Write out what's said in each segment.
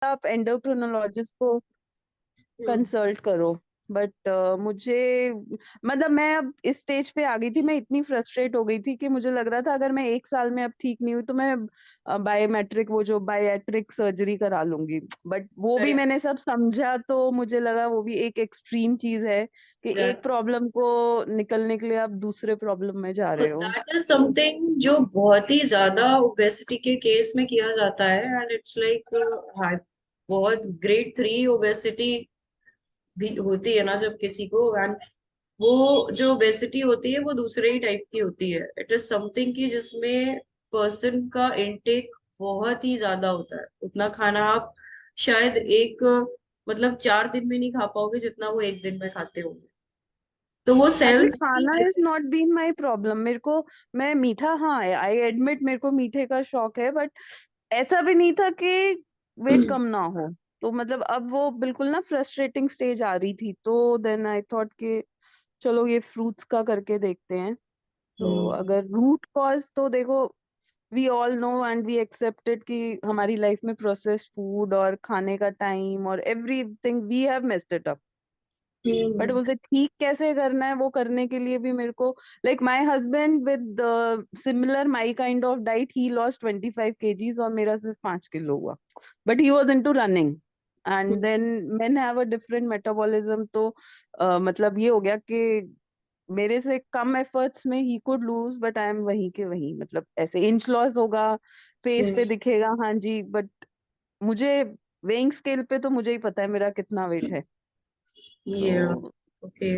आप एंडोक्रिनोलॉजिस्ट को हम्म। कंसल्ट करो। बट मुझे मतलब मैं अब इस स्टेज पे आ गई थी, मैं इतनी फ्रस्ट्रेट हो गई थी कि मुझे लग रहा था अगर मैं 1 साल में अब ठीक नहीं हुई तो मैं बायोमेट्रिक, वो जो बायोमेट्रिक सर्जरी करा लूंगी। बट वो भी अरे मैंने सब समझा तो मुझे लगा वो भी एक एक्सट्रीम चीज है कि एक प्रॉब्लम को निकलने के लिए आप दूसरे प्रॉब्लम में जा रहे हो। दैट इज समथिंग जो बहुत ही ज्यादा ओबेसिटी के केस में किया जाता है, एंड इट्स लाइक बहुत ग्रेड 3 ओबेसिटी भी होती है ना जब किसी को, एंड वो जो ओबेसिटी होती है वो दूसरे ही टाइप की होती है। इट इज समथिंग की जिसमें पर्सन का इनटेक बहुत ही ज्यादा होता है। उतना खाना आप शायद एक मतलब 4 दिन में नहीं खा पाओगे जितना वो एक दिन में खाते होंगे। तो वो एक्चुअली सेल्स खाना भी। Is not been my problem. मेरे को, मैं मीठा, हाँ आई एडमिट मेरे को मीठे का शौक है, बट ऐसा भी नहीं था कि वेट कम ना हो। तो मतलब अब वो बिल्कुल ना फ्रस्ट्रेटिंग स्टेज आ रही थी, तो देन आई थॉट कि चलो ये फ्रूट्स का करके देखते हैं। तो हम्म। अगर रूट कॉज तो देखो, we all know and we accepted कि हमारी लाइफ में प्रोसेस्ड फूड और खाने का टाइम और everything we have messed it up. But hmm. उसे ठीक कैसे करना है वो करने के लिए भी मेरे को, like my husband with similar my kind of diet, he lost 25 kgs और मेरा सिर्फ 5 किलो हुआ। But he was into running and then men have a different metabolism. तो मतलब ये हो गया कि मेरे से कम एफर्ट्स में ही could lose, but I am वहीं के वहीं, मतलब ऐसे इंच लॉस होगा, फेस पे दिखेगा, हाँ जी, बट मुझे वेइंग स्केल पे तो मुझे ही पता है मेरा कितना वेट है। या तो ओके।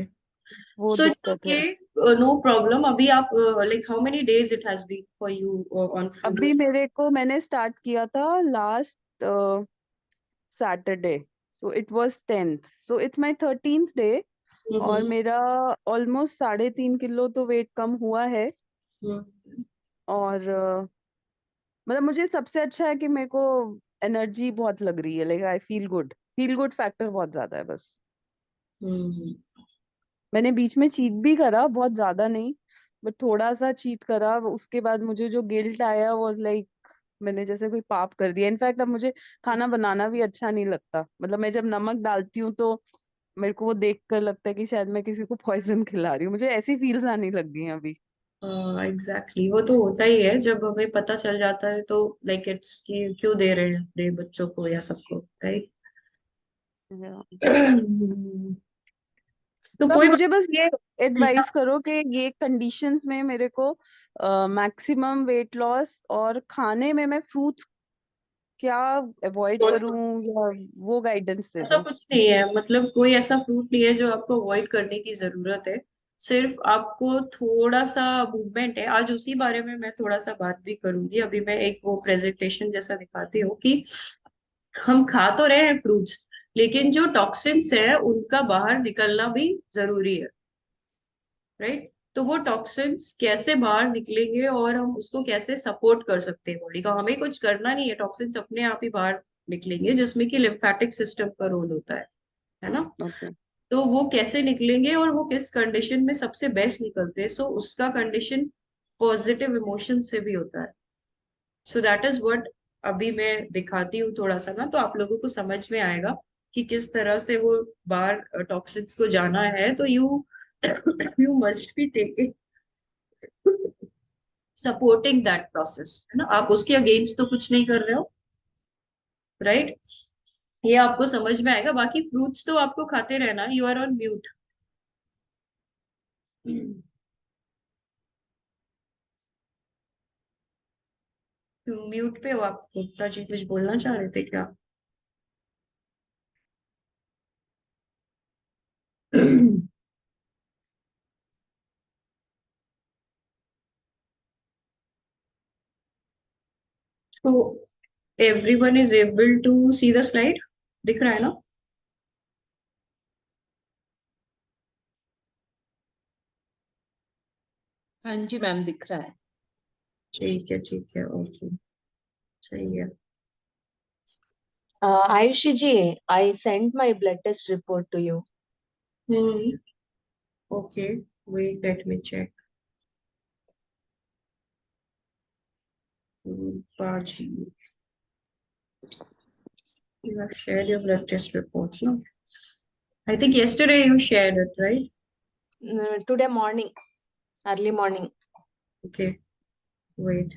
वो सो इट्स दिक्कत ओके, है। No problem. अभी आप like how many days it has been for you on अभी फ्रूट्स? मेरे को, मैंने स्टार्ट किया था last Saturday, so it was 10th, so it's my 13th day. और हम्म। मेरा ऑलमोस्ट 3.5 किलो तो वेट कम हुआ है। हम्म। और मतलब मुझे सबसे अच्छा है कि मेरे को एनर्जी बहुत लग रही है, like I feel good, feel good factor बहुत ज्यादा है बस। हम्म। मैंने बीच में चीट भी करा, बहुत ज्यादा नहीं, बट थोड़ा सा चीट करा। उसके बाद मुझे जो गिल्ट आया वाज लाइक मैंने जैसे कोई पाप कर दिया। इनफैक्ट अब मुझे खाना बनाना भी अच्छा नहीं लगता। मतलब मैं जब नमक डालती हूँ तो मेरे को वो देख कर लगता है कि शायद मैं किसी को पॉइजन खिला रही हूँ। मुझे ऐसी फील्स आने लग गई हैं अभी। एग्जैक्टली, वो तो होता ही है जब हमें पता चल जाता है तो लाइक इट्स कि क्यों दे रहे हैं अपने बच्चों को या सबको, राइट? Yeah. तो तो आप कोई बात मुझे बस ये नहीं। एडवाइस करो कि ये कंडीशंस में मेरे को मैक्सिमम वेट लॉस और खाने में मैं फ्रूट्स क्या अवॉइड करूं, या वो गाइडेंस दे ऐसा दो। कुछ नहीं है, मतलब कोई ऐसा फ्रूट नहीं है जो आपको अवॉइड करने की जरूरत है। सिर्फ आपको थोड़ा सा मूवमेंट है। आज उसी बारे में मैं थोड़ा सा बात भी करूंगी। अभी मैं एक वो प्रेजेंटेशन जैसा दिखाती हूँ कि हम खा तो रहे हैं फ्रूट्स, लेकिन जो टॉक्सिन्स है उनका बाहर निकलना भी जरूरी है, राइट? तो वो टॉक्सिन्स कैसे बाहर निकलेंगे और हम उसको कैसे सपोर्ट कर सकते हैं बॉडी का, हमें कुछ करना नहीं है, टॉक्सिन्स अपने आप ही बाहर निकलेंगे, जिसमें कि लिम्फेटिक सिस्टम का रोल होता है ना? ओके। तो वो कैसे निकलेंगे और वो किस कंडीशन में सबसे बेस्ट निकलते हैं, सो उसका कंडीशन पॉजिटिव इमोशन से भी होता है। सो दैट इज व्हाट अभी मैं दिखाती हूँ थोड़ा सा ना, तो आप लोगों को समझ में आएगा कि किस तरह से वो बाहर टॉक्सिन्स को जाना है। तो you you must be taking supporting that process, है ना? आप उसके अगेंस्ट तो कुछ नहीं कर रहे हो, राइट? ये आपको समझ में आएगा। बाकी फ्रूट्स तो आपको खाते रहना। You are on mute. Mute पे हो आप? गुप्ता जी कुछ बोलना चाह रहे थे क्या? तो everyone is able to see the slide? दिख रहा है ना? हाँ जी मैम, दिख रहा है। ठीक है, ओके, सही है। Ayushi ji, I sent my blood test report to you. Hmm. Okay, wait let me check. बाजी। You have shared your blood test reports, no? I think yesterday you shared it, right? Today morning, early morning. Okay, wait.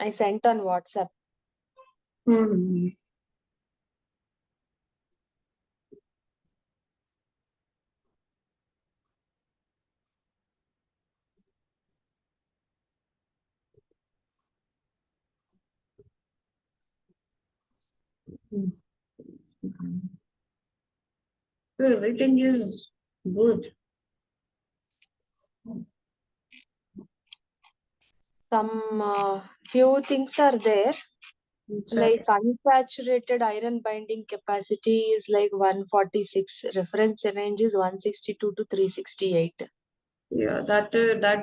I sent on WhatsApp. Hmm. So everything is good. Some few things are there, Inside. like unsaturated iron binding capacity is like 146. Reference range is 162 to 368. Yeah, that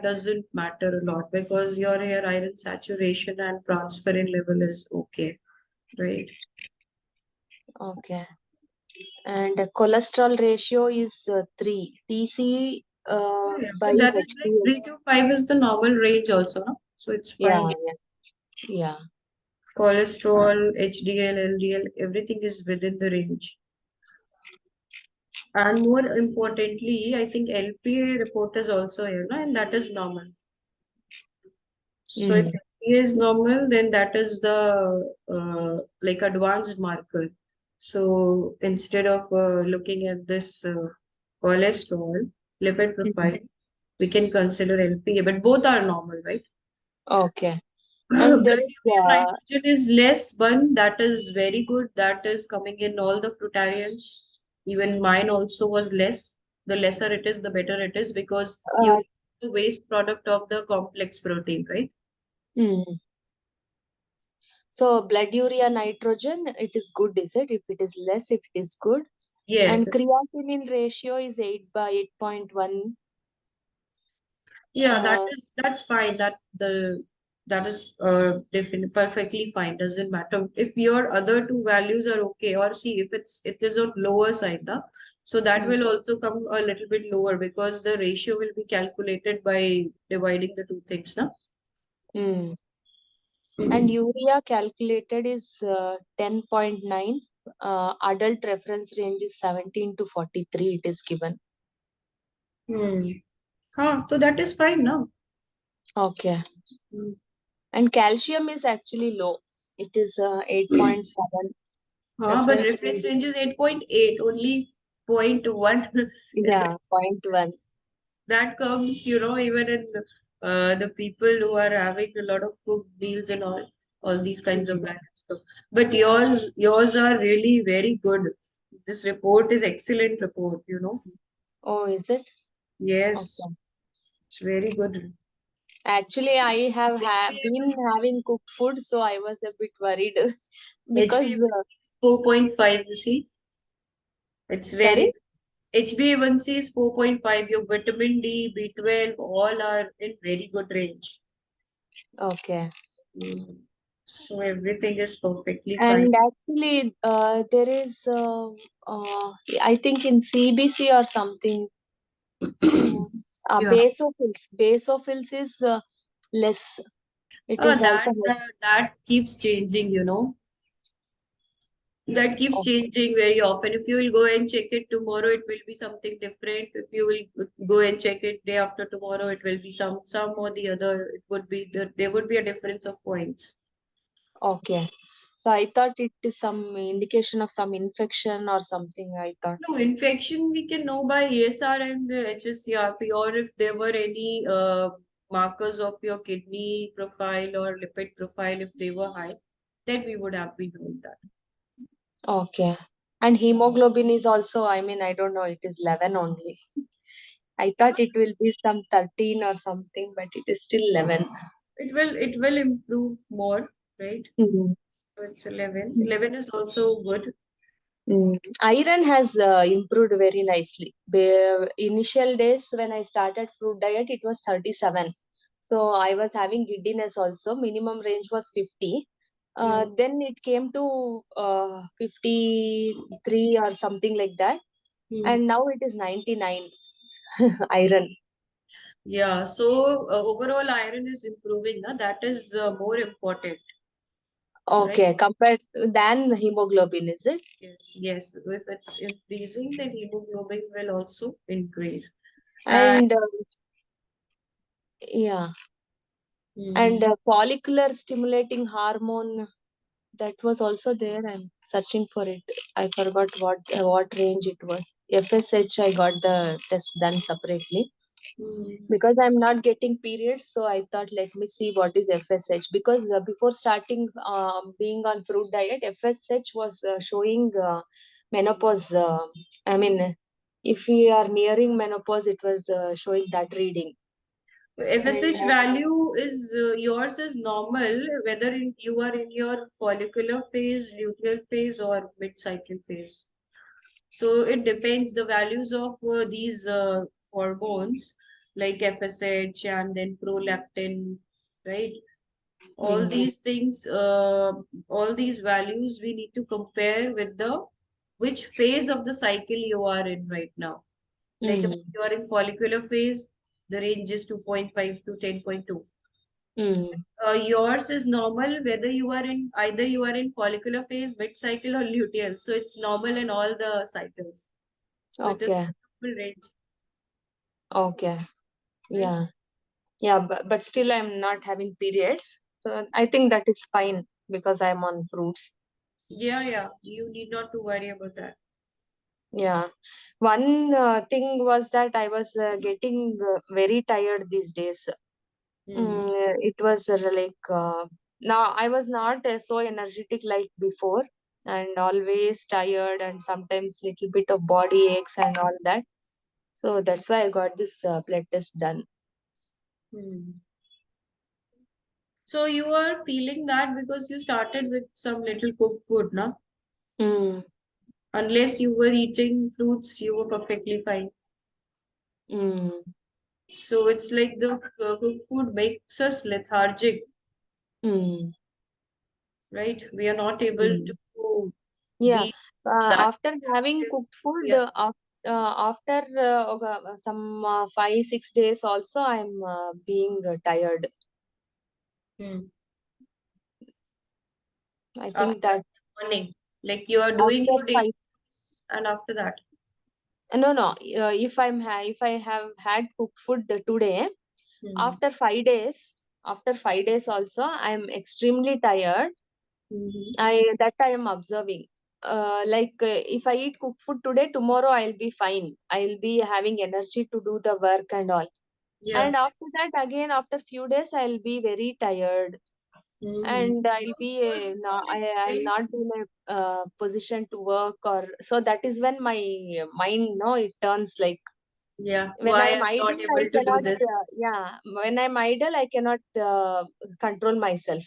doesn't matter a lot because your hair iron saturation and transferrin level is okay, right? Okay. And cholesterol ratio is 3. TC Yeah, by but that is like HDL. 3 to 5 is the normal range also, no? So it's Yeah, fine. yeah, yeah. Cholesterol, HDL, LDL, everything is within the range. And more importantly, I think LPA report is also here, no? And that is normal. So if Mm. LPA is normal, then that is the like advanced marker. So instead of looking at this cholesterol, lipid Mhm. profile, we can consider LPA, but both are normal, right? Okay. And there Blood is urea nitrogen is less one, that is very good. That is coming in all the frutarians. Even mine also was less. The lesser it is, the better it is because uh, urea is the waste product of the complex protein, right? mm. So blood urea nitrogen, it is good, is it? If it is less, if it is good. Yes. And creatinine ratio is 8 by 8.1. Yeah, Uh, that's fine. That is definitely perfectly fine. Doesn't matter if your other two values are okay. Or see if it is on lower side, na? So that mm, will also come a little bit lower because the ratio will be calculated by dividing the two things, na? mm. And urea calculated is 10.9. Adult reference range is 17 to 43. It is given. Hmm. So that is fine now. Okay. And calcium is actually low. It is 8.7. But Reference reference range. range is 8.8, only 0.1 is Yeah, 0.1. that comes, even in the people who are having a lot of cooked meals and all these kinds of Mm. branded stuff. But yours are really very good. This report is excellent report. Oh, is it? Yes, Okay. it's very good. Actually, I have been HbA1c having cooked food, so I was a bit worried because, HbA1c is 4.5, you see. It's sorry? very HbA1c is 4.5. Your vitamin D, B12, all are in very good range. Okay. Mm. So everything is perfectly fine. And actually, there is, I think in CBC or something, mm, Yeah. basophils is less. It is That also high. that keeps changing. That keeps Oh, changing very often. If you will go and check it tomorrow, it will be something different. If you will go and check it day after tomorrow, it will be some or the other. It would be there would be a difference of points. okay. So I thought it is some indication of some infection or something, I thought. No, infection we can know by ESR and the HSCRP, or if there were any markers of your kidney profile or lipid profile, if they were high, then we would have been knowing that. Okay. And hemoglobin is also, I mean, I don't know, it is 11 only. I thought it will be some 13 or something, but it is still 11. It will improve more, right? Mhm. So it's 11. 11 is also good. Mm. Iron has improved very nicely. Initial days when I started fruit diet, it was 37. So I was having giddiness also. Minimum range was 50. Hmm. Then it came to 53 or something like that. Hmm. And now it is 99 iron. Yeah, so overall iron is improving, na? That is more important, right? Okay, compared than hemoglobin, is it? Yes, yes. If it's increasing, then hemoglobin will also increase. And yeah, and Mhm. follicular stimulating hormone, that was also there. I'm searching for it. I forgot what range it was. FSH, I got the test done separately Mhm. because I'm not getting periods. So I thought, let me see what is FSH. Because before starting being on fruit diet, FSH was showing menopause. I mean, if we are nearing menopause, it was showing that reading. And FSH value is yours is normal, whether you are in your follicular phase, luteal phase, or mid-cycle phase. So it depends the values of these hormones like FSH and then prolactin, right? All mm, these things, all these values we need to compare with the which phase of the cycle you are in right now. Like if mm, you are in follicular phase, the range is 2.5 to 10.2. mm. Yours is normal whether you are in either you are in follicular phase, mid cycle, or luteal. So it's normal in all the cycles. So it is Okay, full range, okay, right? yeah. Yeah, but still I'm not having periods. So I think that is fine because I'm on fruits. Yeah, yeah. You need not to worry about that. Yeah. One thing was that I was getting very tired these days. Hmm. It was now I was not so energetic like before, and always tired, and sometimes little bit of body aches and all that. So that's why I got this blood test done. Hmm. So you are feeling that because you started with some little cooked food, na? Mm, Unless you were eating fruits, you were perfectly fine. mm, So it's like the cooked food makes us lethargic, mm, right? We are not able mm. to Yeah, be that after having active. cooked food, Yeah. after some 5 6 days also, I'm being tired. Hmm. I think After that morning, like you are doing after your daily five, chores and after that. no, no. If I have had cooked food today, Hmm. after 5 days also, I'm extremely tired. Mhm. I am observing. If I eat cooked food today, tomorrow I'll be fine. I'll be having energy to do the work and all. Yeah. And after that, again, after few days, I'll be very tired, Mhm. and I'll be I'll not be in a position to work, or so that is when my mind, no, it turns like Yeah. when Why I'm I'm idle, not I able to do cannot. this? Yeah, when I'm idle, I cannot control myself.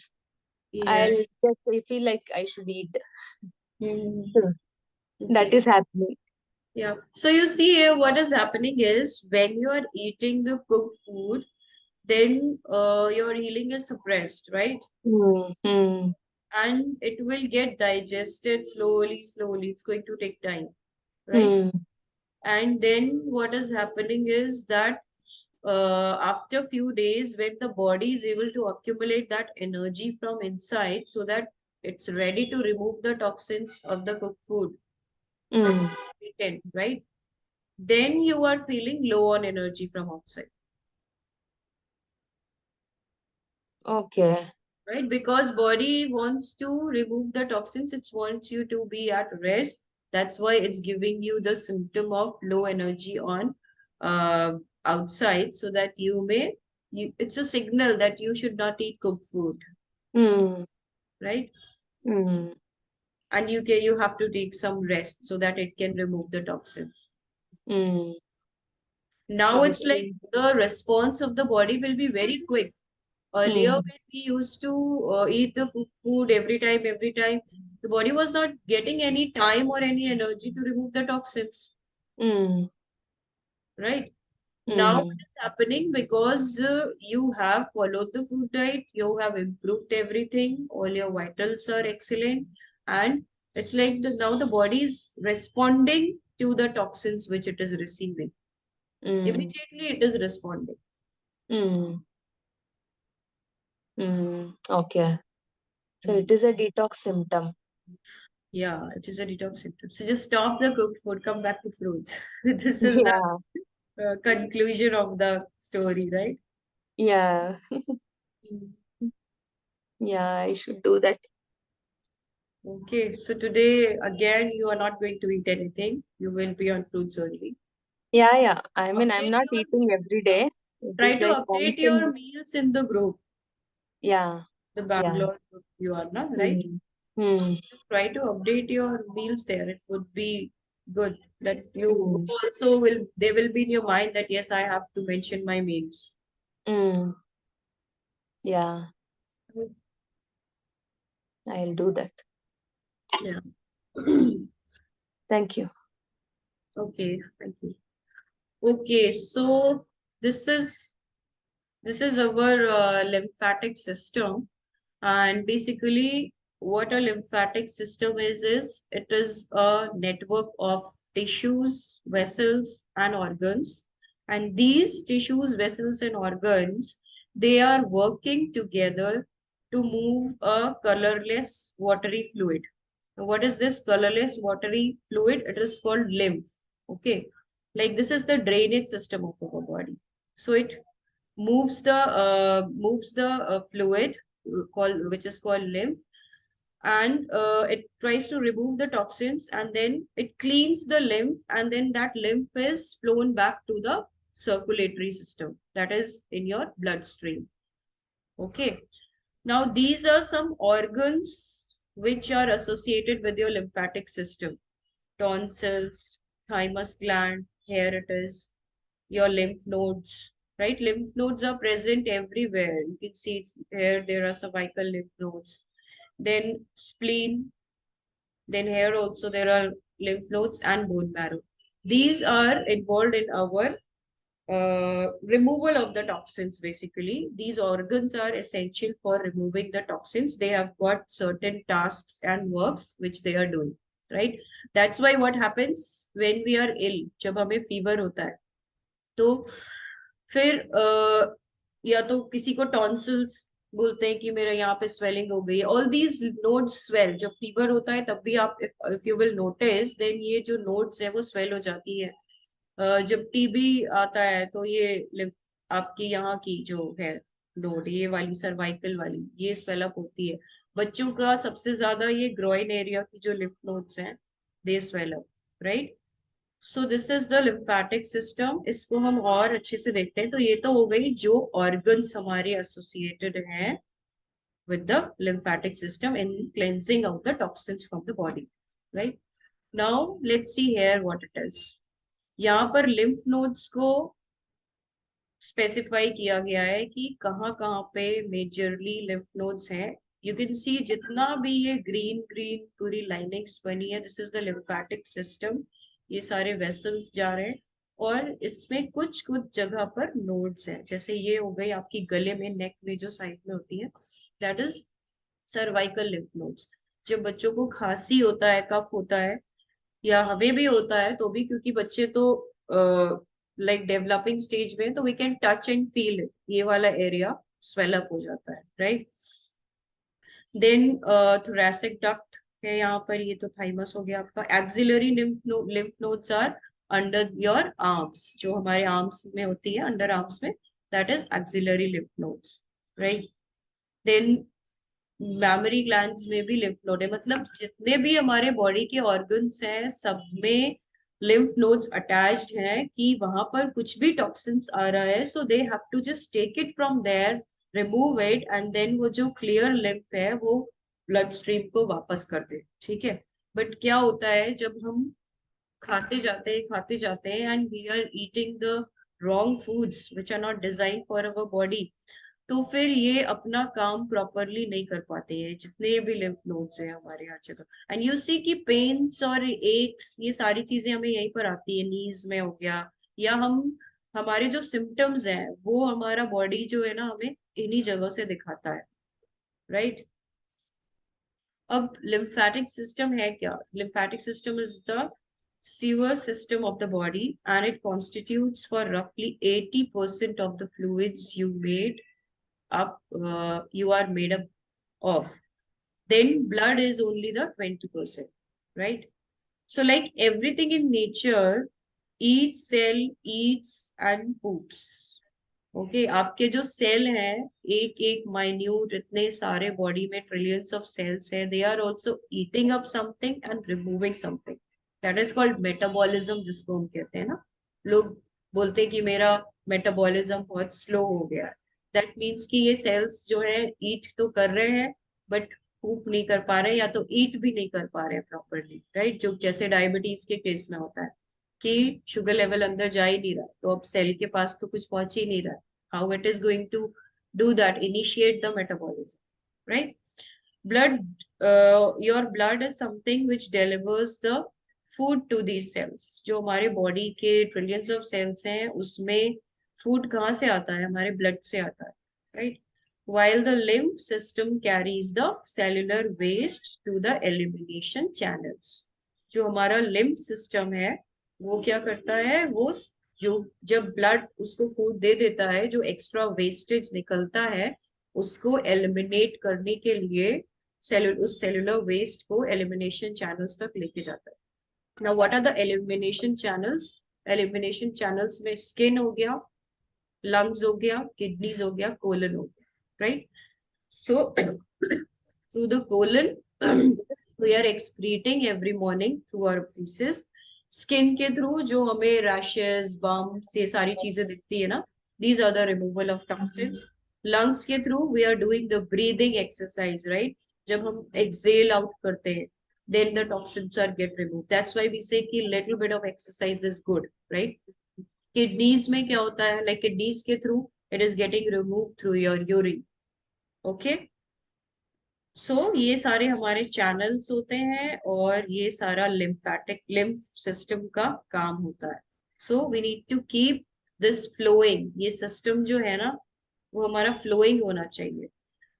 Yeah. I'll just I feel like I should eat. Mhm. That Okay. is happening. Yeah. So you see here, what is happening is when you are eating the cooked food, then your healing is suppressed, right? Mm, mm, And it will get digested slowly, slowly. It's going to take time, right? mm, And then what is happening is that after few days, when the body is able to accumulate that energy from inside so that it's ready to remove the toxins of the cooked food mm. eaten, right? Then you are feeling low on energy from outside, Okay. right? Because body wants to remove the toxins, it wants you to be at rest. That's why it's giving you the symptom of low energy on uh, outside, so that it's a signal that you should not eat cooked food, Mm, right? mm. And you have to take some rest so that it can remove the toxins. Mm. Now I it's like see. the response of the body will be very quick. Earlier, Mm, when we used to eat the cooked food every time, the body was not getting any time or any energy to remove the toxins, mm, right? Now, what mm, is happening because you have followed the food diet, you have improved everything, all your vitals are excellent, and it's like now the body is responding to the toxins which it is receiving. mm, Immediately, it is responding. Mm. Okay. So Mm. it is a detox symptom. Yeah, it is a detox symptom. So just stop the cooked food, come back to fruits. This is the Yeah. conclusion of the story, right? Yeah. Mm. Yeah, I should do that. Okay, so today again you are not going to eat anything. You will be on fruits only. Yeah, yeah. I mean, I'm Update not your eating every meals. day. It Try is to like update once in. your meals in the group, Yeah, the yeah. Bangalore group you are not, right? Hmm. Hmm. Just try to update your meals there. It would be good that you Hmm. also will, they will be in your mind that yes, I have to mention my meals. Hmm. Yeah, I'll do that. Yeah. Thank you. Okay, thank you. Okay, so this is this is our lymphatic system, and basically what a lymphatic system is it is a network of tissues, vessels, and organs. And these tissues, vessels, and organs, they are working together to move a colorless watery fluid. Now, what is this colorless watery fluid? It is called lymph. Okay, like this is the drainage system of our body. So it moves the fluid called, which is called lymph, and it tries to remove the toxins, and then it cleans the lymph, and then that lymph is flown back to the circulatory system, that is in your bloodstream. Okay, now these are some organs which are associated with your lymphatic system: tonsils, thymus gland, here it is, your lymph nodes, right? Lymph nodes are present everywhere. You can see it's here, there are cervical lymph nodes. Then spleen, then here also there are lymph nodes and bone marrow. These are involved in our removal of the toxins, basically. These organs are essential for removing the toxins. They have got certain tasks and works which they are doing, right? That's why what happens when we are ill, जब हमें fever होता है, तो फिर या तो किसी को टॉन्सिल्स बोलते हैं कि मेरे यहाँ पे स्वेलिंग हो गई है, ऑल दीज नोड्स स्वेल, जब फीवर होता है तब भी आप, if you will notice, then ये जो नोड्स है वो स्वेल हो जाती है। जब टीबी आता है तो ये आपकी यहाँ की जो है नोड, ये वाली सर्वाइकल वाली, ये स्वेलअप होती है। बच्चों का सबसे ज्यादा ये ग्रोइन एरिया की जो लिम्फ नोड्स हैं, they swell up, right? So this is the lymphatic system. इसको हम और अच्छे से देखते हैं। तो ये तो हो गई जो ऑर्गन्स हमारे एसोसिएटेड हैं with the lymphatic system in cleansing out the toxins from the body, right? Now let's see here what it is. यहाँ पर lymph nodes को स्पेसिफाई किया गया है कि कहाँ कहाँ पे मेजरली lymph nodes हैं। यू कैन सी जितना भी ये ग्रीन ग्रीन पूरी लाइनिंग्स बनी है, this is the lymphatic system। ये सारे वेसल्स जा रहे हैं, और इसमें कुछ कुछ जगह पर नोड्स हैं। जैसे ये हो गई आपकी गले में, नेक में जो साइड में होती है, that is cervical lymph nodes. जब बच्चों को खांसी होता है, कफ होता है, या हमें भी होता है, तो भी क्योंकि बच्चे तो लाइक डेवलपिंग स्टेज में, तो we can touch and feel it, ये वाला एरिया स्वेल अप हो जाता है, राइट? देन थोरैसिक डक्ट है यहाँ पर, ये तो थाइमस हो गया आपका। Axillary lymph nodes are under your arms, जो हमारे आर्म्स में होती है, अंडर आर्म्स में, that is axillary lymph nodes, right? Then mammary glands में भी लिम्फ नोड है। मतलब जितने भी हमारे बॉडी के ऑर्गन्स हैं, सब में लिम्फ नोड्स अटैच्ड हैं, कि वहां पर कुछ भी टॉक्सिन्स आ रहा है, so they have to just take it from there, remove it, and then वो जो क्लियर लिम्फ है वो ब्लड स्ट्रीम को वापस कर दे, ठीक है? बट क्या होता है, जब हम खाते जाते हैं and we are eating the wrong foods which are not design for our body, तो फिर ये अपना काम प्रॉपरली नहीं कर पाते हैं, जितने भी लिम्फ नोड्स हैं हमारे हर जगह। एंड यू सी कि पेन्स और एक्स, ये सारी चीजें हमें यहीं पर आती है, नीज में हो गया, या हम हमारे जो सिम्टम्स हैं वो हमारा बॉडी जो है ना हमें इन्हीं जगह से दिखाता है, राइट? अब लिम्फेटिक सिस्टम है क्या? Lymphatic system is the sewer system of the body, and it constitutes for roughly 80% of the fluids you are made up of. Then blood is only the 20%, right? So like everything in nature, each cell eats and poops. Okay आपके जो cell हैं, एक एक minute इतने सारे body में trillions of cells है, they are also eating up something and removing something. That is called metabolism, जिसको हम कहते हैं ना. लोग बोलते हैं कि मेरा मेटाबॉलिज्म बहुत स्लो हो गया. दैट मीन्स कि ये सेल्स जो है ईट तो कर रहे हैं बट पूप नहीं कर पा रहे, या तो ईट भी नहीं कर पा रहे प्रॉपरली, राइट. जो जैसे डायबिटीज के केस में होता है कि शुगर लेवल अंदर जा ही नहीं रहा, तो अब सेल के पास तो कुछ पहुंच ही नहीं रहा. How it is going to do that? Initiate the metabolism, right? Blood, your blood is something which delivers the food to these cells. जो हमारे बॉडी के ट्रिलियंस ऑफ सेल्स हैं, उसमें फूड कहाँ से आता है? हमारे ब्लड से आता है, right? While the lymph system carries the cellular waste to the elimination channels. जो हमारा lymph system है, वो क्या करता है? वो जो जब ब्लड उसको फूड दे देता है, जो एक्स्ट्रा वेस्टेज निकलता है उसको एलिमिनेट करने के लिए उस सेलुलर वेस्ट को एलिमिनेशन चैनल्स तक लेके जाता है. Now what are the elimination channels? Elimination channels में स्किन हो गया, लंग्स हो गया, किडनीज हो गया, कोलन हो गया, right. So through the colon we are excreting every morning through our faeces. Skin के थ्रू जो हमें रैशेस, बम्प्स, ये सारी चीजें दिखती है ना, these are the removal of toxins. Lungs के through we are doing the breathing exercise, right. जब हम एक्सेल आउट करते हैं, then the toxins are get removed. That's why we say कि little bit of exercise is good, right? Kidneys में क्या होता है? Like kidneys के through it is getting removed through your urine. Okay? So ये सारे हमारे चैनल्स होते हैं और ये सारा lymph system का काम होता है. So we need to keep this flowing. ये system जो है ना, वो हमारा flowing होना चाहिए.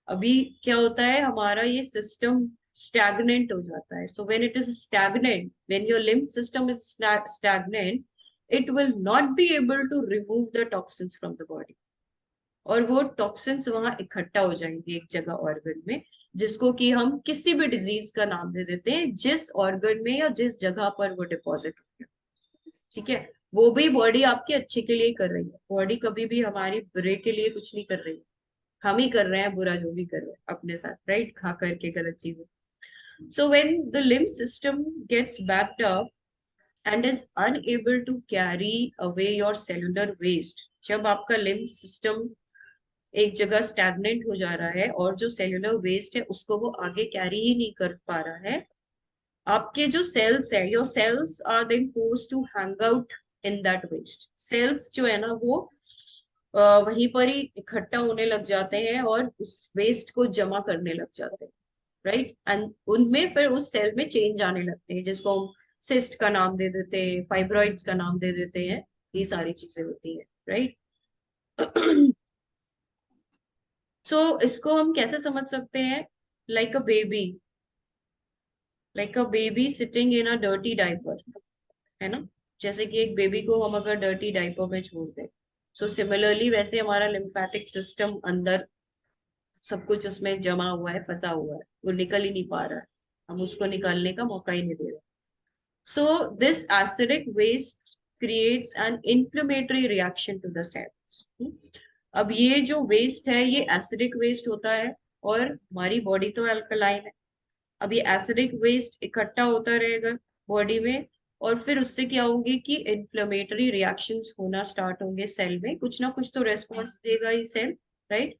अभी क्या होता है, हमारा ये system stagnant हो जाता है. So when it is stagnant, when your lymph system is stagnant, it will not be able to remove the toxins from the body. और वो टॉक्सिन्स वहां इकट्ठा हो जाएंगे एक जगह ऑर्गन में, जिसको कि हम किसी भी डिजीज का नाम दे देते हैं जिस ऑर्गन में या जिस जगह पर वो डिपॉजिट हो गया. ठीक है, वो भी बॉडी आपके अच्छे के लिए कर रही है. बॉडी कभी भी हमारी बुरे के लिए कुछ नहीं कर रही है. हम ही कर रहे हैं बुरा जो भी कर रहे हैं अपने साथ, राइट, खा करके गलत चीजें. So when the lymph system gets backed up and is unable to carry away your cellular waste. जब आपका lymph system एक जगह स्टैग्नेंट हो जा रहा है और जो सेल्यूलर वेस्ट है उसको वो आगे कैरी ही नहीं कर पा रहा है, आपके जो सेल्स है, your cells are then forced to hang out in that waste. Cells जो है ना वो वहीं पर ही इकट्ठा होने लग जाते हैं और उस वेस्ट को जमा करने लग जाते हैं, राइट. एंड उनमें फिर उस सेल में चेंज आने लगते हैं, जिसको हम सिस्ट का नाम दे देते हैं, फाइब्रॉइड्स का नाम दे देते हैं. ये सारी चीजें होती है, राइट. सो इसको हम कैसे समझ सकते हैं? Like a baby sitting in a dirty diaper, है ना. जैसे कि एक बेबी को हम अगर डर्टी डायपर में छोड़ दें, सो सिमिलरली वैसे हमारा लिम्फेटिक सिस्टम अंदर सब कुछ उसमें जमा हुआ है, फंसा हुआ है, वो निकल ही नहीं पा रहा है, हम उसको निकालने का मौका ही नहीं दे रहे. So this acidic waste creates an inflammatory reaction to the cells. अब ये जो वेस्ट है ये एसिडिक वेस्ट होता है और हमारी बॉडी तो अल्कलाइन है. अब ये एसिडिक वेस्ट इकट्ठा होता रहेगा बॉडी में और फिर उससे क्या होंगे कि इन्फ्लेमेटरी रिएक्शंस होना स्टार्ट होंगे सेल में. कुछ ना कुछ तो रेस्पॉन्स देगा ये सेल, राइट.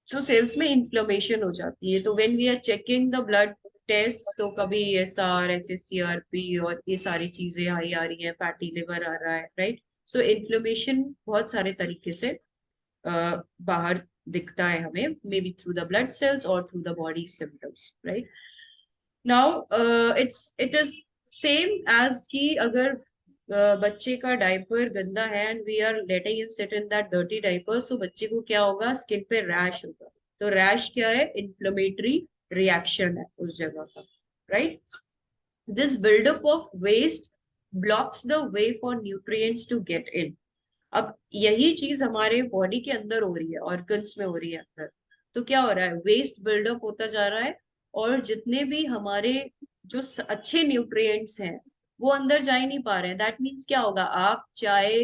सो सेल्स में इन्फ्लेमेशन हो जाती है. तो when we are checking the blood test, तो कभी ESR, HSCRP और ये सारी चीजें हाई आ रही है, फैटी लिवर आ रहा है, राइट. सो इन्फ्लेमेशन बहुत सारे तरीके से बाहर दिखता है हमें, maybe through the blood cells और through the body symptoms, right. Now it is same as कि अगर बच्चे का डायपर गंदा है and we are letting him sit in that dirty diaper, so बच्चे को क्या होगा? स्किन पे रैश होगा. तो रैश क्या है? इन्फ्लेमेटरी रिएक्शन है उस जगह का, right. This buildup of waste blocks the way for nutrients to get in. अब यही चीज हमारे बॉडी के अंदर हो रही है, ऑर्गन्स में हो रही है अंदर। तो क्या हो रहा है, वेस्ट बिल्डअप होता जा रहा है, और जितने भी हमारे जो अच्छे न्यूट्रिएंट्स हैं वो अंदर जा ही नहीं पा रहे हैं। दैट मीन्स क्या होगा, आप चाहे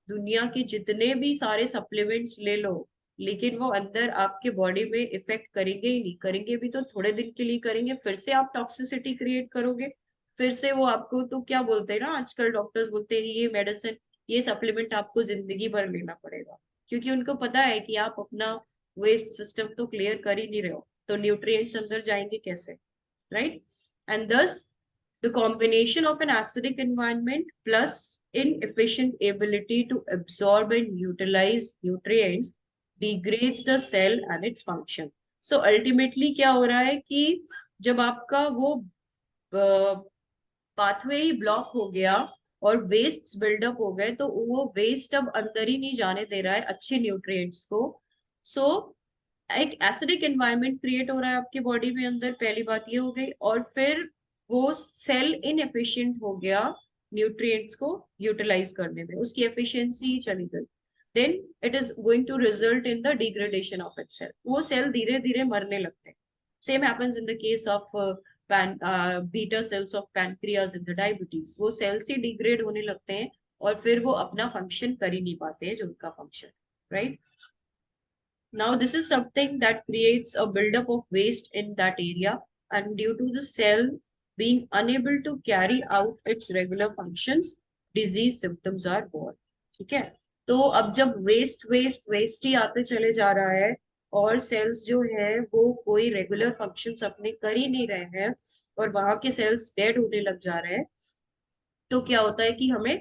दुनिया के जितने भी सारे सप्लीमेंट्स ले लो, लेकिन वो अंदर आपके बॉडी में इफेक्ट करेंगे ही नहीं। करेंगे भी तो थोड़े दिन के लिए करेंगे, फिर से आप टॉक्सिसिटी क्रिएट करोगे, फिर से वो आपको, तो क्या बोलते हैं ना आजकल डॉक्टर्स बोलते हैं ये मेडिसिन, ये सप्लीमेंट आपको जिंदगी भर लेना पड़ेगा, क्योंकि उनको पता है कि आप अपना वेस्ट सिस्टम तो क्लियर कर ही नहीं रहे हो, तो न्यूट्रिएंट्स अंदर जाएंगे कैसे, right? And thus the combination of an acidic environment plus inefficient ability to absorb and utilize nutrients degrades the cell and its function. So ultimately क्या हो रहा है कि जब आपका वो पाथवे ही ब्लॉक हो गया और वेस्ट बिल्डअप हो गए, तो वो वेस्ट अब अंदर ही नहीं जाने दे रहा है अच्छे न्यूट्रिएंट्स को। सो एक एसिडिक एनवायरनमेंट क्रिएट हो रहा है आपके बॉडी में अंदर, पहली बात ये हो गई। और फिर वो सेल इनएफिशिएंट हो गया न्यूट्रिएंट्स को यूटिलाइज करने में, उसकी एफिशिएंसी चली गई। Then it is going to result in the degradation of it cell, वो सेल धीरे धीरे मरने लगते हैं। Same happens in the case of beta cells of pancreas in the diabetes, वो सेल्स ही डिग्रेड होने लगते हैं और फिर वो अपना फंक्शन कर ही नहीं पाते हैं जो उनका function, right? Now this is something that creates a buildup of waste in that area, and due to the cell being unable to carry out its regular functions, disease symptoms are born. ठीक है, तो अब जब waste waste waste ही आते चले जा रहा है और सेल्स जो है वो कोई रेगुलर फंक्शंस अपने कर ही नहीं रहे हैं और वहां के सेल्स डेड होने लग जा रहे हैं, तो क्या होता है कि हमें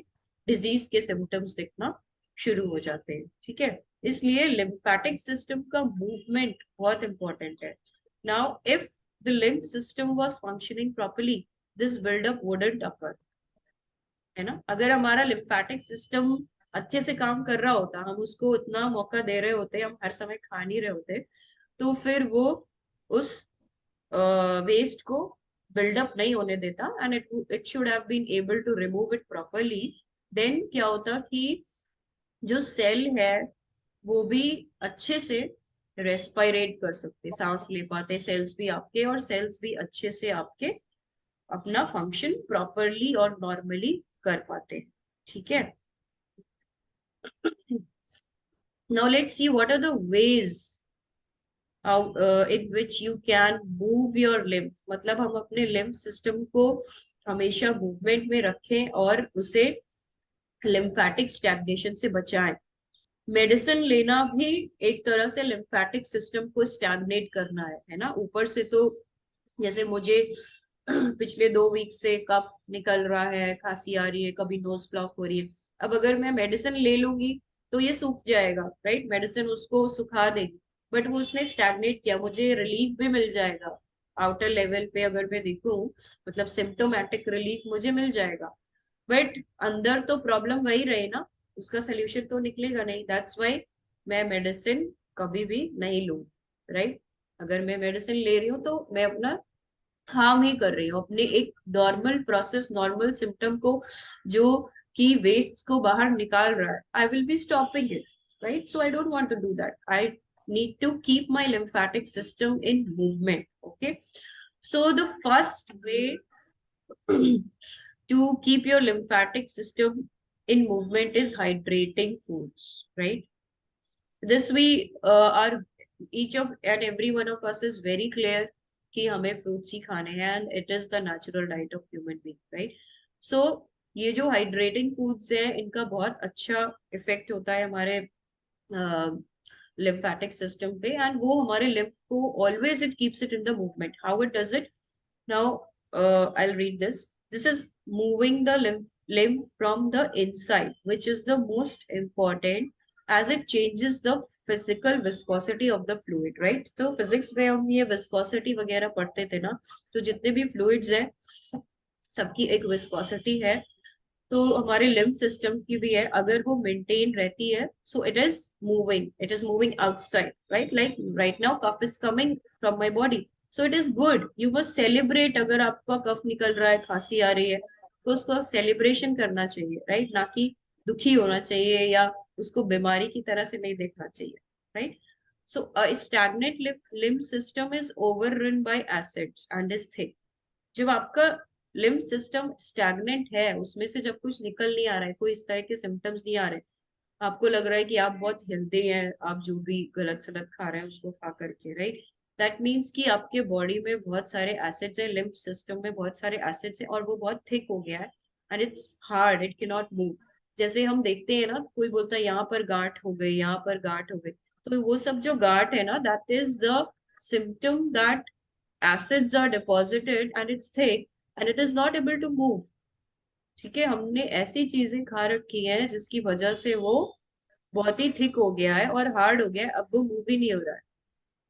डिजीज के सिम्टम्स दिखना शुरू हो जाते हैं। ठीक है, इसलिए लिम्फेटिक सिस्टम का मूवमेंट बहुत इंपॉर्टेंट है। Now if the lymph system was functioning properly, this buildup wouldn't occur, है ना। अगर हमारा लिम्फेटिक सिस्टम अच्छे से काम कर रहा होता, हम उसको इतना मौका दे रहे होते, हम हर समय खा नहीं रहे होते, तो फिर वो उस वेस्ट को बिल्डअप नहीं होने देता and it should have been able to remove it properly. Then क्या होता कि जो सेल है वो भी अच्छे से रेस्पिरेट कर सकते, सांस ले पाते सेल्स भी आपके, और सेल्स भी अच्छे से आपके अपना फंक्शन प्रॉपरली और नॉर्मली कर पाते। ठीक है, now let's see what are the ways in which you can move your lymph। मतलब हम अपने lymph system को हमेशा मूवमेंट में रखें और उसे lymphatic stagnation से बचाएं। मेडिसिन लेना भी एक तरह से लिम्फेटिक सिस्टम को स्टैग्नेट करना है ना। ऊपर से तो जैसे मुझे पिछले 2 वीक से कफ निकल रहा है, खांसी आ रही है, कभी नोज ब्लॉक हो रही है, अब अगर मैं मेडिसिन ले लूंगी तो ये सूख जाएगा, राइट, मेडिसिन उसको सुखा देगी, बट वो उसने स्टैग्नेट किया, मुझे रिलीफ भी मिल जाएगा आउटर लेवल पे अगर मैं देखूं, मतलब सिम्टोमेटिक रिलीफ मुझे मिल जाएगा, बट अंदर तो प्रॉब्लम वही रहे ना, उसका सोल्यूशन तो निकलेगा नहीं। दैट्स वाई मैं मेडिसिन कभी भी नहीं लूं, राइट। अगर मैं मेडिसिन ले रही हूँ तो मैं अपना हार्म ही कर रही हूँ अपने एक नॉर्मल प्रोसेस, नॉर्मल सिम्टम को जो कि वेस्ट को बाहर निकाल रहा है, I will be stopping it, right. So I don't want to do that, I need to keep my lymphatic system in movement। Okay, so the first way to keep your lymphatic system in movement is hydrating foods, right? This we are each of and every one of us is very clear कि हमें fruits ही खाने हैं and it is the natural diet of human being, right? So ये जो hydrating foods हैं इनका बहुत अच्छा इफेक्ट होता है हमारे lymphatic system पे, and वो हमारे lymph को always it keeps it in the movement। How it does it? Now I'll read this. This is moving the lymph from the inside, which is the most important as it changes the physical viscosity of the fluid, right? तो physics में हम ये viscosity वगैरह पढ़ते थे ना, तो जितने भी fluids हैं सबकी एक viscosity है, तो हमारे लिम्फ सिस्टम की भी है, अगर वो मेंटेन रहती है so it is moving outside, right. Like right now cough is coming from my body, so it is good, you must celebrate अगर आपका कफ निकल रहा है, खांसी आ रही है, तो उसको सेलिब्रेशन करना चाहिए, राइट, ना कि दुखी होना चाहिए या उसको बीमारी की तरह से नहीं देखना चाहिए, right. So a stagnant limb system is overrun by acids and is thick. जब आपका लिम्फ सिस्टम स्टैग्नेंट है, उसमें से जब कुछ निकल नहीं आ रहा है, कोई इस तरह के सिम्टम्स नहीं आ रहे, आपको लग रहा है कि आप बहुत हेल्दी हैं, आप जो भी गलत सलत खा रहे हैं उसको खा करके, राइट, दैट मीन्स कि आपके बॉडी में बहुत सारे एसिड्स हैं, लिम्फ सिस्टम में बहुत सारे एसिड्स हैं और वो बहुत थिक हो गया है and it's hard, it can not move. जैसे हम देखते हैं ना, कोई बोलता है यहाँ पर गांठ हो गई, यहाँ पर गांठ हो गई, तो वो सब जो गांठ है ना, that is the symptom that acids are deposited and it's thick and it is not able to move. ठीक है, हमने ऐसी चीजें खा रखी हैं जिसकी वजह से वो बहुत ही थिक हो गया है और हार्ड हो गया है, अब वो मूव ही नहीं हो रहा है.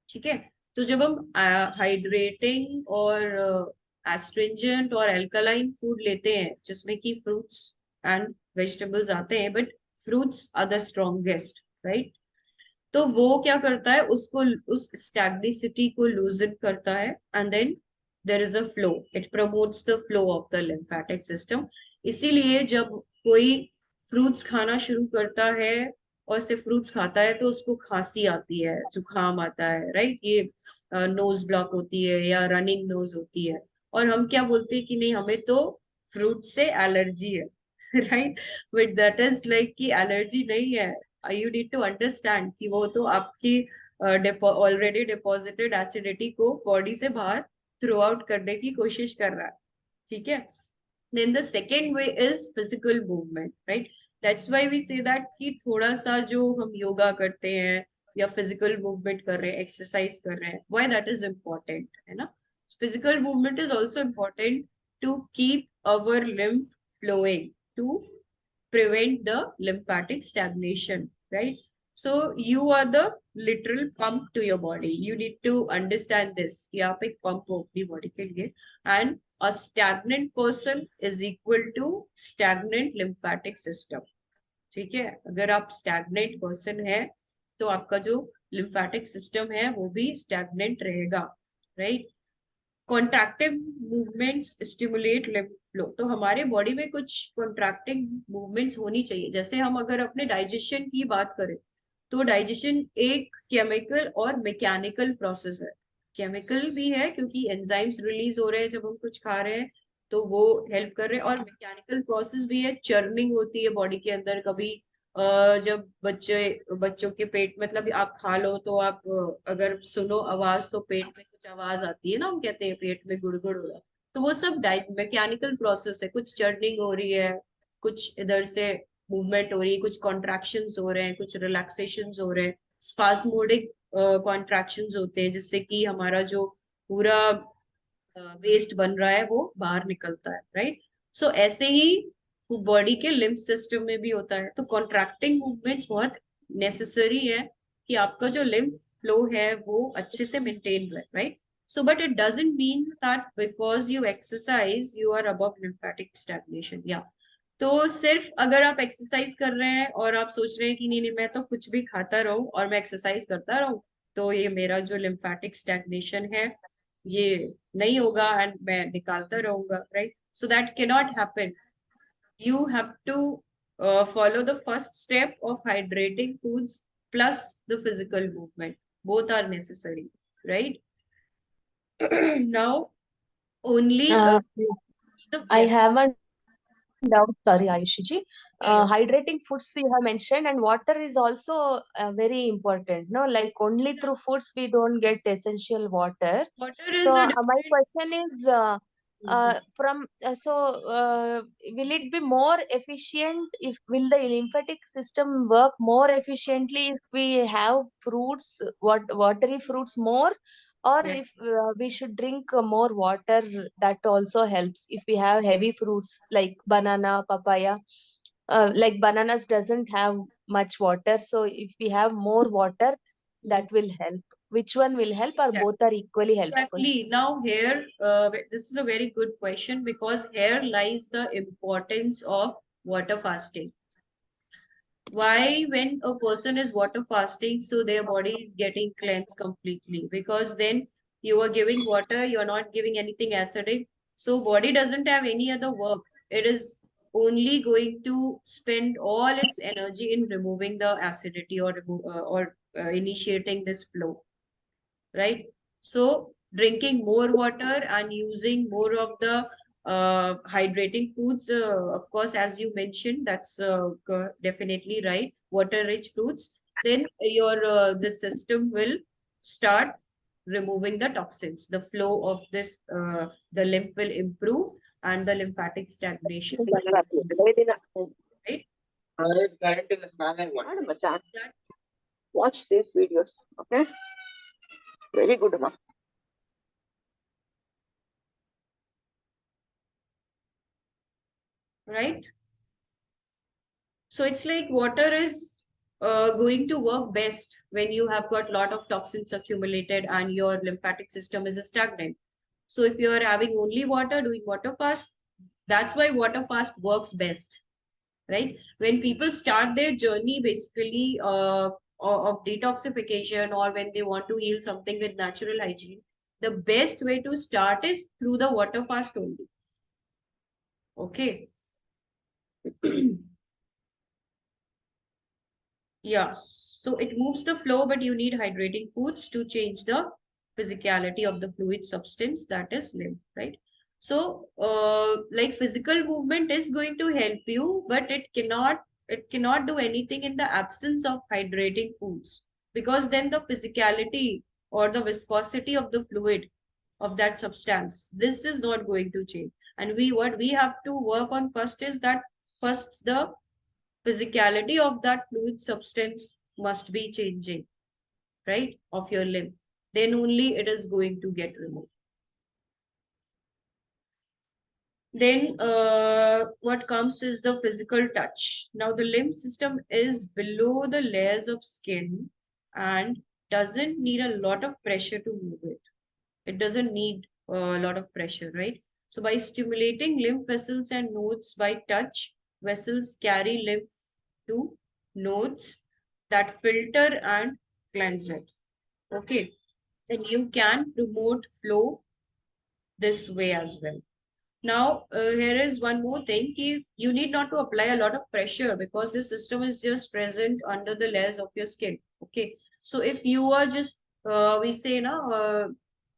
ठीक है, तो जब हम हाइड्रेटिंग और एस्ट्रिंजेंट और एल्कलाइन फूड लेते हैं जिसमें कि फ्रूट्स एंड वेजिटेबल्स आते हैं, but fruits are the strongest, right, तो वो क्या करता है, उसको उस स्टैग्निसिटी को लूजन करता है and then there is a flow, it promotes the flow of the lymphatic system. इसीलिए जब कोई फ्रूट्स खाना शुरू करता है और सिर्फ फ्रूट्स खाता है तो उसको खांसी आती है, जुकाम आता है, राइट, ये नोज ब्लॉक होती है या रनिंग नोज होती है, और हम क्या बोलते हैं कि नहीं हमें तो फ्रूट से एलर्जी है, right, but that is like कि एलर्जी नहीं है. यू नीड टू अंडरस्टैंड कि वो तो आपकी ऑलरेडी डिपॉजिटेड एसिडिटी को बॉडी से बाहर थ्रू आउट करने की कोशिश कर रहा है. ठीक है, then the second way is physical movement, right, that's why we say that कि थोड़ा सा जो हम योगा करते हैं या फिजिकल मूवमेंट कर रहे हैं, एक्सरसाइज कर रहे हैं, व्हाई दैट इज इम्पोर्टेंट, है ना. Physical movement is also important to keep our lymph flowing, to prevent the lymphatic stagnation, right? So you are the literal pump to your body. You need to understand this कि आप एक pump हो अपनी body के लिए, and a stagnant person is equal to stagnant lymphatic system. ठीक है, अगर आप stagnant person है तो आपका जो lymphatic system है वो भी stagnant रहेगा, right? कॉन्ट्रैक्टिव movements stimulate lymph flow, तो हमारे बॉडी में कुछ कॉन्ट्रैक्टिव मूवमेंट्स होनी चाहिए. जैसे हम अगर अपने डाइजेशन की बात करें तो डाइजेशन एक केमिकल और मैकेनिकल प्रोसेस है. केमिकल भी है क्योंकि एंजाइम्स रिलीज हो रहे हैं जब हम कुछ खा रहे हैं तो वो हेल्प कर रहे हैं, और मैकेनिकल प्रोसेस भी है, चर्निंग होती है बॉडी के अंदर. कभी जब बच्चों के पेट, मतलब आप खा लो तो आप अगर सुनो आवाज तो पेट में कुछ आवाज आती है ना, हम कहते हैं पेट में गुड़गुड़ हो रहा है, तो वो सब मैकेनिकल प्रोसेस है. कुछ चर्निंग हो रही है, कुछ इधर से मूवमेंट हो रही है, कुछ कॉन्ट्रैक्शंस हो रहे हैं, कुछ रिलैक्सेशंस हो रहे हैं, स्पास्मोडिक कॉन्ट्रैक्शंस होते हैं जिससे कि हमारा जो पूरा वेस्ट बन रहा है वो बाहर निकलता है, राइट. सो ऐसे ही बॉडी के लिम्फ सिस्टम में भी होता है. तो कॉन्ट्रैक्टिंग मूवमेंट्स बहुत नेसेसरी है कि आपका जो लिम्फ फ्लो है वो अच्छे से मेंटेन रहे, right. So but it doesn't mean that because you exercise you are above lymphatic stagnation. या तो सिर्फ अगर आप एक्सरसाइज कर रहे हैं और आप सोच रहे हैं कि नहीं नहीं मैं तो कुछ भी खाता रहूं और मैं एक्सरसाइज करता रहूं तो ये मेरा जो लिम्फेटिक स्टैग्नेशन है ये नहीं होगा एंड मैं निकालता रहूंगा, right. So that can not happen. You have to follow the first step of hydrating foods plus the physical movement. Both are necessary, right? Now, only I yes. have a doubt, sorry, Ayushi ji. Yeah. Hydrating foods you have mentioned, and water is also very important. No, like only through foods we don't get essential water. Water is So a my different. question is, will it be more efficient if will the lymphatic system work more efficiently if we have fruits, watery fruits more, or Yeah. if we should drink more water? That also helps if we have heavy fruits like banana, papaya. Like bananas doesn't have much water, so if we have more water, that will help. Which one will help, or Yeah. both are equally helpful? Exactly. Now here, this is a very good question because here lies the importance of water fasting. Why when a person is water fasting, so their body is getting cleansed completely, because then you are giving water, you're not giving anything acidic, so body doesn't have any other work it is only going to spend all its energy in removing the acidity or initiating this flow, right? So drinking more water and using more of the hydrating foods, of course, as you mentioned, that's definitely right. Water-rich fruits, then your the system will start removing the toxins. The flow of this, the lymph will improve, and the lymphatic stagnation will improve, right? That Watch these videos, okay? Very good, Amma. right? So it's like water is going to work best when you have got a lot of toxins accumulated and your lymphatic system is stagnant. So if you are having only water, doing water fast, that's why water fast works best, right? When people start their journey basically of detoxification, or when they want to heal something with natural hygiene, the best way to start is through the water fast only. Okay. Yeah, so it moves the flow, but you need hydrating foods to change the physicality of the fluid substance, that is lymph, right? So, like physical movement is going to help you, but it cannot do anything in the absence of hydrating foods, because then the physicality or the viscosity of the fluid of that substance, this is not going to change. And what we have to work on first is that first the physicality of that fluid substance must be changing, right, of your lymph. Then only it is going to get removed. Then what comes is the physical touch. Now the lymph system is below the layers of skin and doesn't need a lot of pressure to move it. It doesn't need a lot of pressure, right? So by stimulating lymph vessels and nodes by touch, vessels carry lymph to nodes that filter and cleanse it. Okay. And you can promote flow this way as well. Now, here is one more thing. You need not to apply a lot of pressure, because the system is just present under the layers of your skin. Okay. So if you are just, we say,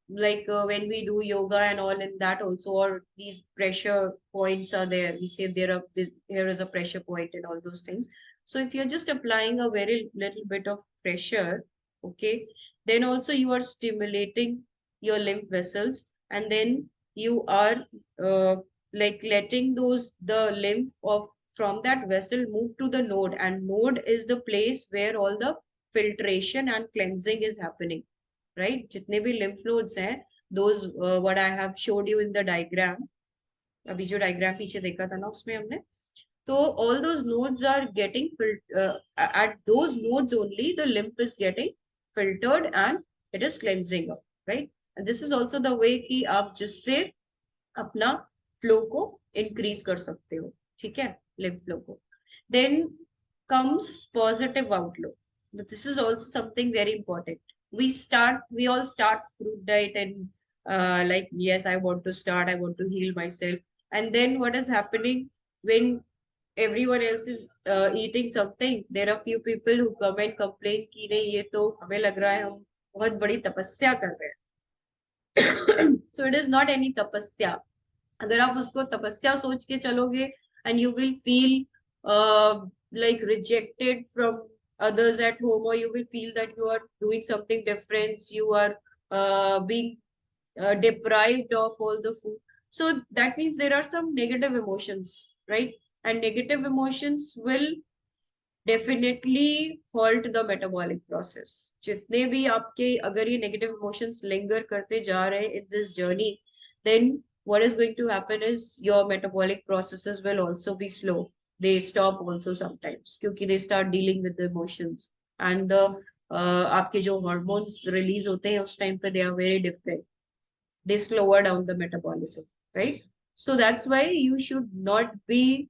like when we do yoga and all in that also, or these pressure points are there, we say here is a pressure point and all those things. So if you're just applying a very little bit of pressure, okay, then also you are stimulating your lymph vessels, and then you are uh, like letting the lymph of from that vessel move to the node, and node is the place where all the filtration and cleansing is happening, right? जितने भी lymph nodes हैं, those what I have showed you in the diagram, अभी जो diagram पीछे देखा था ना उसमें हमने, so all those nodes are getting at those nodes only the lymph is getting filtered and it is cleansing up, right? And this is also the way कि आप जिससे अपना flow को increase कर सकते हो, ठीक है, lymph flow को. Then comes positive outlook. But this is also something very important. We all start fruit diet and like, yes, I want to heal myself. And then what is happening when everyone else is eating something, there are few people who come and complain कि नहीं ये तो हमें लग रहा है हम बहुत बड़ी तपस्या कर रहे हैं. So it is not any तपस्या. अगर आप उसको तपस्या सोच के चलोगे, and you will feel like rejected from others at home, or you will feel that you are doing something different, you are being deprived of all the food. So that means there are some negative emotions, right? And negative emotions will definitely halt the metabolic process. जितने भी आपके अगर ये negative emotions linger करते जा रहे in this journey, then what is going to happen is your metabolic processes will also be slow. They stop also sometimes क्योंकि they start dealing with the emotions, and the आपके जो hormones release होते हैं उस time पे they are very different. They slower down the metabolism, right? So that's why you should not be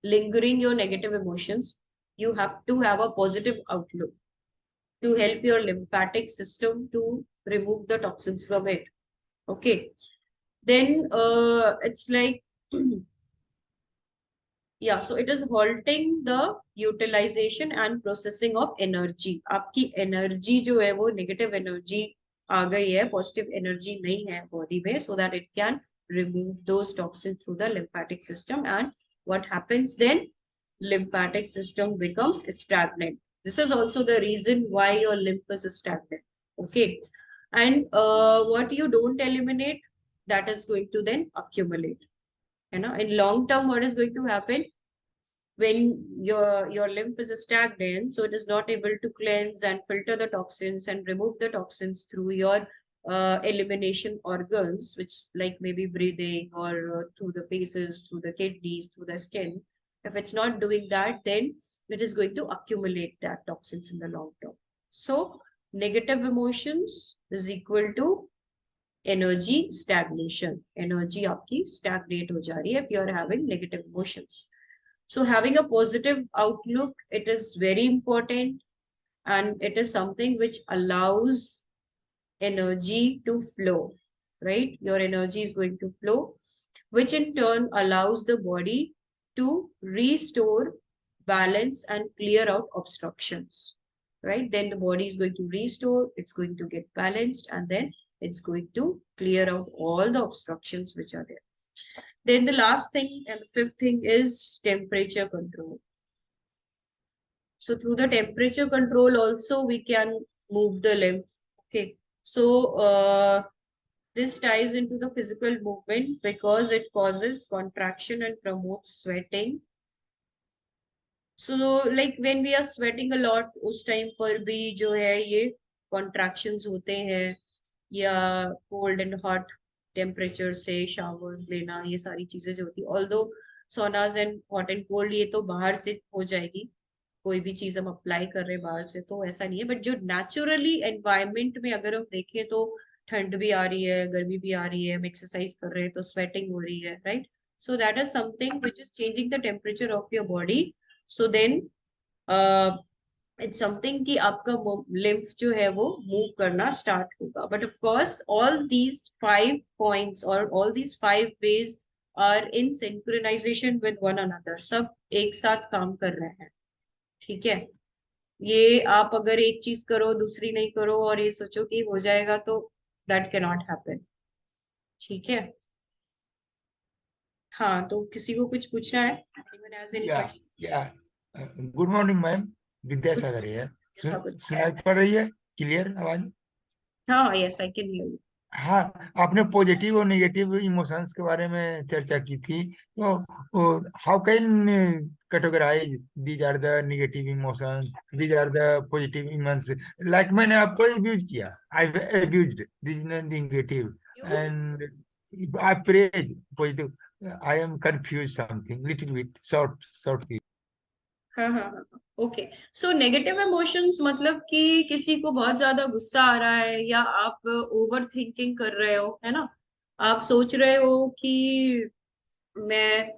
lingering your negative emotions. You have to have a positive outlook to help your lymphatic system to remove the toxins from it. Okay. Then it's like Yeah, so it is halting the utilization and processing of energy. आपकी energy जो है वो negative energy आ गई है, positive energy नहीं है body में, so that it can remove those toxins through the lymphatic system. And what happens then? Lymphatic system becomes stagnant. This is also the reason why your lymph is stagnant. Okay, and what you don't eliminate, that is going to then accumulate. You know, in long term, what is going to happen? When your lymph is stagnant, so it is not able to cleanse and filter the toxins and remove the toxins through your elimination organs, which like maybe breathing or through the faces, through the kidneys, through the skin. If it's not doing that, then it is going to accumulate that toxins in the long term. So negative emotions is equal to energy stagnation. Energy आपकी stagnate हो जा रही है if you are having negative emotions. So having a positive outlook, it is very important, and it is something which allows energy to flow, right? Your energy is going to flow, which in turn allows the body to restore balance and clear out obstructions, right? Then the body is going to restore, it's going to get balanced, and then it's going to clear out all the obstructions which are there. Then the last thing and the fifth thing is temperature control. So through the temperature control also we can move the lymph. Okay. So this ties into the physical movement because it causes contraction and promotes sweating. So like when we are sweating a lot, उस time पर भी जो है ये contractions होते हैं, या cold and hot temperature से showers लेना, ये सारी चीजें जो होती है. Although saunas and hot and cold ये तो बाहर से हो जाएगी, कोई भी चीज हम अप्लाई कर रहे हैं बाहर से तो ऐसा नहीं है. बट जो नेचुरली एनवायरमेंट में अगर हम देखें तो ठंड भी आ रही है, गर्मी भी आ रही है, हम एक्सरसाइज कर रहे हैं तो स्वेटिंग हो रही है, right? So that is something which is changing the temperature of your body. So then it's something कि आपका लिम्फ जो है वो मूव करना स्टार्ट होगा. But of course all these 5 points और all these 5 ways are in synchronisation with one another. सब एक साथ काम कर रहे हैं, ठीक है? ये आप अगर एक चीज करो दूसरी नहीं करो और ये सोचो कि हो जाएगा, तो दैट कैन नॉट हैपन. ठीक है? हाँ, तो किसी को कुछ पूछना है? गुड मॉर्निंग मैम, विद्यासागर है. सुनाई पड़ रही है? क्लियर आवाज? हाँ, yes, I can hear you. हाँ, आपने पॉजिटिव और नेगेटिव इमोशंस के बारे में चर्चा की थी. तो how can categorise these are the negative emotions, these are the positive emotions? Like मैंने आपको अब्यूज किया, I abused this negative and I praise positive. I am confuse something little bit short. हाँ हाँ हाँ, ओके. सो नेगेटिव इमोशंस मतलब कि किसी को बहुत ज्यादा गुस्सा आ रहा है, या आप ओवर थिंकिंग कर रहे हो, है ना? आप सोच रहे हो कि मैं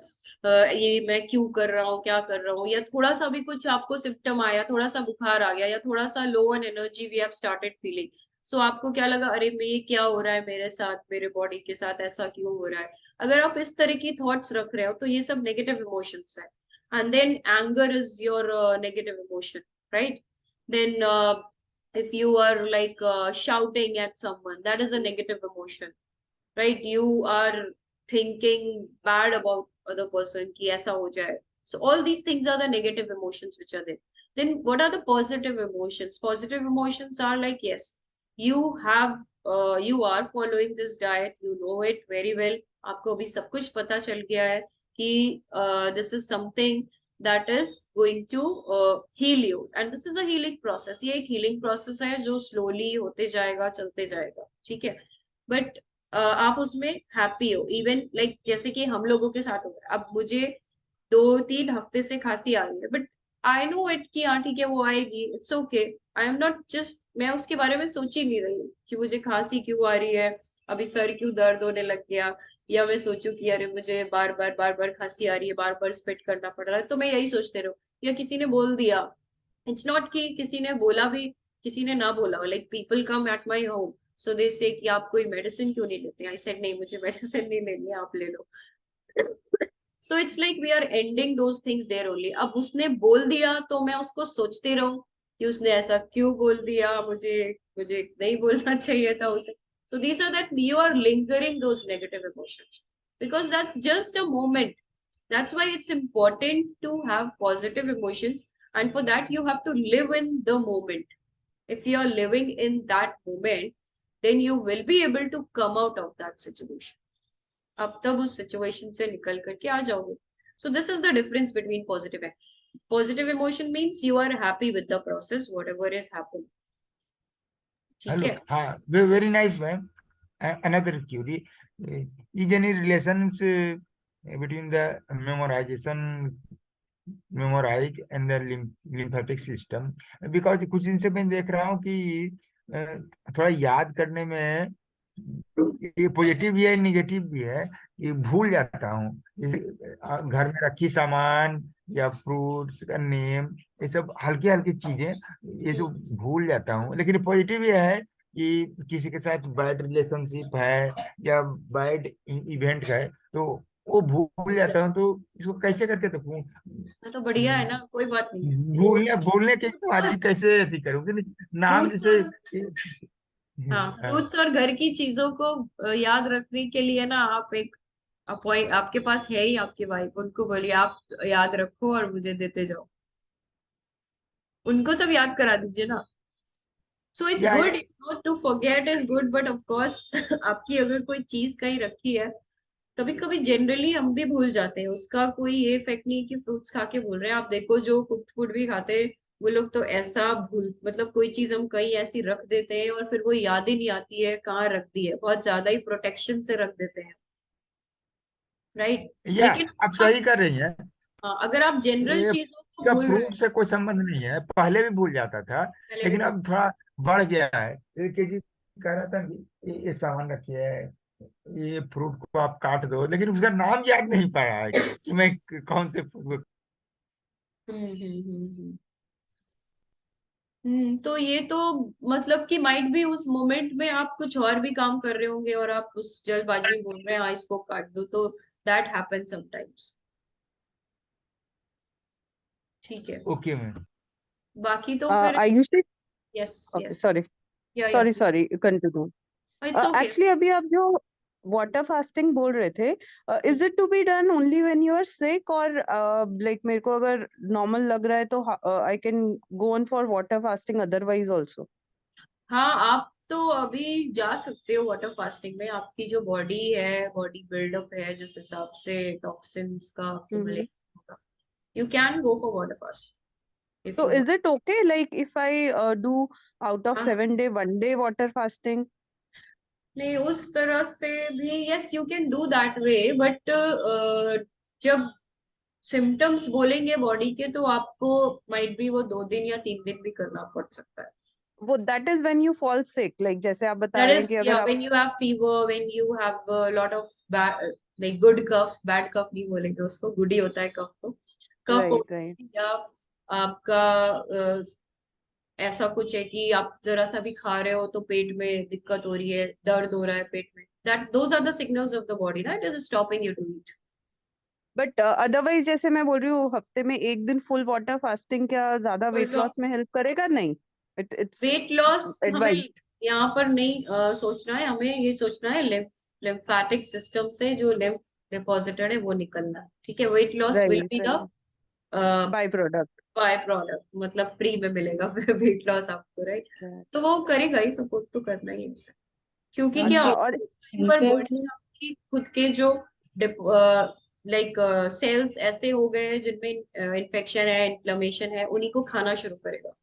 ये मैं क्यों कर रहा हूँ, क्या कर रहा हूँ, या थोड़ा सा भी कुछ आपको सिम्टम आया, थोड़ा सा बुखार आ गया, या थोड़ा सा low on energy we have started feeling. So आपको क्या लगा, अरे मैं ये क्या हो रहा है मेरे साथ, मेरे बॉडी के साथ ऐसा क्यों हो रहा है? अगर आप इस तरह की थॉट्स रख रहे हो तो ये सब नेगेटिव इमोशंस है. And then anger is your negative emotion, right? Then if you are like shouting at someone, that is a negative emotion, right? You are thinking bad about other person ki aisa ho jaye. So all these things are the negative emotions which are there. Then what are the positive emotions? Positive emotions are like, yes, you have you are following this diet, you know it very well, aapko abhi sab kuch pata chal gaya hai कि this is something that is going to heal you, and this is a healing process. ये एक healing process है जो slowly होते जाएगा, चलते जाएगा, ठीक है? बट आप उसमें हैप्पी हो, इवन लाइक जैसे कि हम लोगों के साथ हो रहा है. अब मुझे 2-3 हफ्ते से खांसी आ रही है, बट आई नो इट कि हाँ ठीक है वो आएगी, it's okay. I am not just, मैं उसके बारे में सोच ही नहीं रही कि मुझे खांसी क्यों आ रही है, अभी सर क्यों दर्द होने लग गया, या मैं सोचूं कि अरे मुझे बार बार खांसी आ रही है, बार बार स्पिट करना पड़ रहा है, तो मैं यही सोचते रहूं. या किसी ने बोल दिया, इट्स नॉट कि किसी ने बोला भी, किसी ने ना बोला, like people come at my home, so they say कि आप कोई मेडिसिन क्यों नहीं लेते? आई सेड नहीं, मुझे मेडिसिन नहीं लेनी है, आप ले लो. So it's like we are ending those things there only. अब उसने बोल दिया तो मैं उसको सोचती रहूं कि उसने ऐसा क्यों बोल दिया, मुझे मुझे नहीं बोलना चाहिए था उसे. So these are that you are lingering those negative emotions because that's just a moment. That's why it's important to have positive emotions, and for that you have to live in the moment. If you are living in that moment, then you will be able to come out of that situation. अब तब उस situation से निकल करके आ जाओगे. So this is the difference between positive emotion means you are happy with the process, whatever is happening. ठीक hello, है. हाँ, very nice ma'am. Another query, is any relations between the memorize and the lymphatic system? Because कुछ दिन से मैं देख रहा हूँ कि थोड़ा याद करने में ये पॉजिटिव भी है, निगेटिव भी है. ये भूल जाता हूँ. घर में रखी सामान या फ्रूट्स का नेम, ये सब हल्की हल्की चीजें, ये सब भूल जाता हूँ. लेकिन पॉजिटिव ये है कि किसी के साथ बैड रिलेशनशिप है या बैड इवेंट है तो वो भूल जाता हूँ. तो इसको कैसे करके देखूं? तो बढ़िया है ना, कोई बात नहीं. भूलने की बीमारी कैसे अथी करूंगी? नाम फ्रूट्स जैसे और हाँ, फ्रूट्स और घर की चीजों को याद रखने के लिए ना आप एक अपॉइंट, आपके पास है ही आपकी वाइफ, उनको बोलिए आप याद रखो और मुझे देते जाओ. उनको सब याद करा दीजिए ना. So it's yeah good, not to forget is good, but of course आपकी अगर कोई चीज कहीं रखी है, कभी कभी जनरली हम भी भूल जाते हैं. उसका कोई ये इफेक्ट नहीं कि फ्रूट्स खा के भूल रहे हैं. आप देखो जो कुक्ड फूड भी खाते हैं वो लोग तो ऐसा भूल, मतलब कोई चीज हम कहीं ऐसी रख देते हैं और फिर वो याद ही नहीं आती है कहाँ रख दी है. बहुत ज्यादा ही प्रोटेक्शन से रख देते हैं, राइट. या लेकिन आप आप, सही कर रही हैं. हाँ, अगर आप जनरल ये चीजों को का भूल रहे फ्रूट हैं. से कोई संबंध नहीं है, पहले भी भूल जाता था. पहले भी लेकिन भूल. अब थोड़ा बढ़ गया है. 1 केजी कह रहा था कि ये सामान रखिए, ये फ्रूट को आप काट दो, लेकिन उसका नाम याद नहीं पा रहा है कि मैं कौन से फ्रूट. हम्म. तो ये तो मतलब कि माइट भी उस मोमेंट में आप कुछ और भी काम कर रहे होंगे और आप उस जल्दबाजी में बोल रहे हैं हाँ इसको काट दो, तो दैट हैपन समटाइम्स. ठीक है. Okay ma'am. बाकी तो फिर Ayushi, yes okay yes. Sorry yeah sorry sorry continue. It's okay. Actually अभी आप जो वाटर फास्टिंग बोल रहे थे, is it to be done only when you are sick, और लाइक मेरे को अगर नॉर्मल लग रहा है तो I can go on for water fasting otherwise also? हाँ, आप तो अभी जा सकते हो वाटर फास्टिंग में. आपकी जो बॉडी है, बॉडी बिल्डअप है, जिस हिसाब से टॉक्सिन्स का accumulation होगा, you can go for water fast if So you is it okay, like if I do out of want. 7 day, 1 day water fasting? नहीं, उस तरह से भी yes you can do that way, but जब symptoms बोलेंगे body के तो आपको माइट भी वो 2 दिन या 3 दिन भी करना पड़ सकता है. वो that is when you fall sick, like जैसे आप बता दैट रहे इज हैं कि अगर या आप when you have fever, when you have lot of like good cough, bad cough नहीं बोलेंगे उसको, गुड ही होता है कफ तो. कफ हो, राइट राइट. या आपका ऐसा कुछ है कि आप जरा सा भी खा रहे हो तो पेट में दिक्कत हो रही है, दर्द हो रहा है पेट में, that those are the signals of the body ना, it is stopping you to eat. But otherwise जैसे मैं बोल रही हूँ, हफ्ते में 1 दिन फुल वाटर फास्टिंग क्या ज्यादा वेट लॉस में हेल्प करेगा? नहीं, इट्स वेट लॉस हमें एडवाइस. यहाँ पर नहीं सोचना है. हमें ये सोचना है लिम्फेटिक सिस्टम से जो लिम्फ डिपॉजिटेड है वो निकलना है. ठीक है. Weight loss will write be the right. By product. By product, मतलब फ्री में मिलेगा वेट लॉस आपको, राइट. तो वो करेगा ही, सपोर्ट तो करना ही है उसे. क्योंकि क्या अच्छा. होता और है, उस time पर बॉडी में आपकी खुद के जो लाइक सेल्स ऐसे हो गए हैं जिनमें इन्फेक्शन है, इन्फ्लेमेशन है, उन्हीं को खाना शुरू करेगा.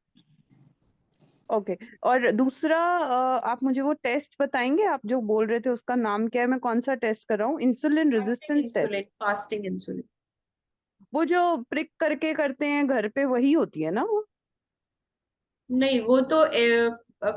ओके. और दूसरा, आप मुझे वो टेस्ट बताएंगे, आप जो बोल रहे थे उसका नाम क्या है? मैं कौन सा टेस्ट कर रहा हूँ? Insulin resistance test? Fasting insulin. वो जो प्रिक करके करते हैं घर पे, वही होती है ना वो? नहीं, वो तो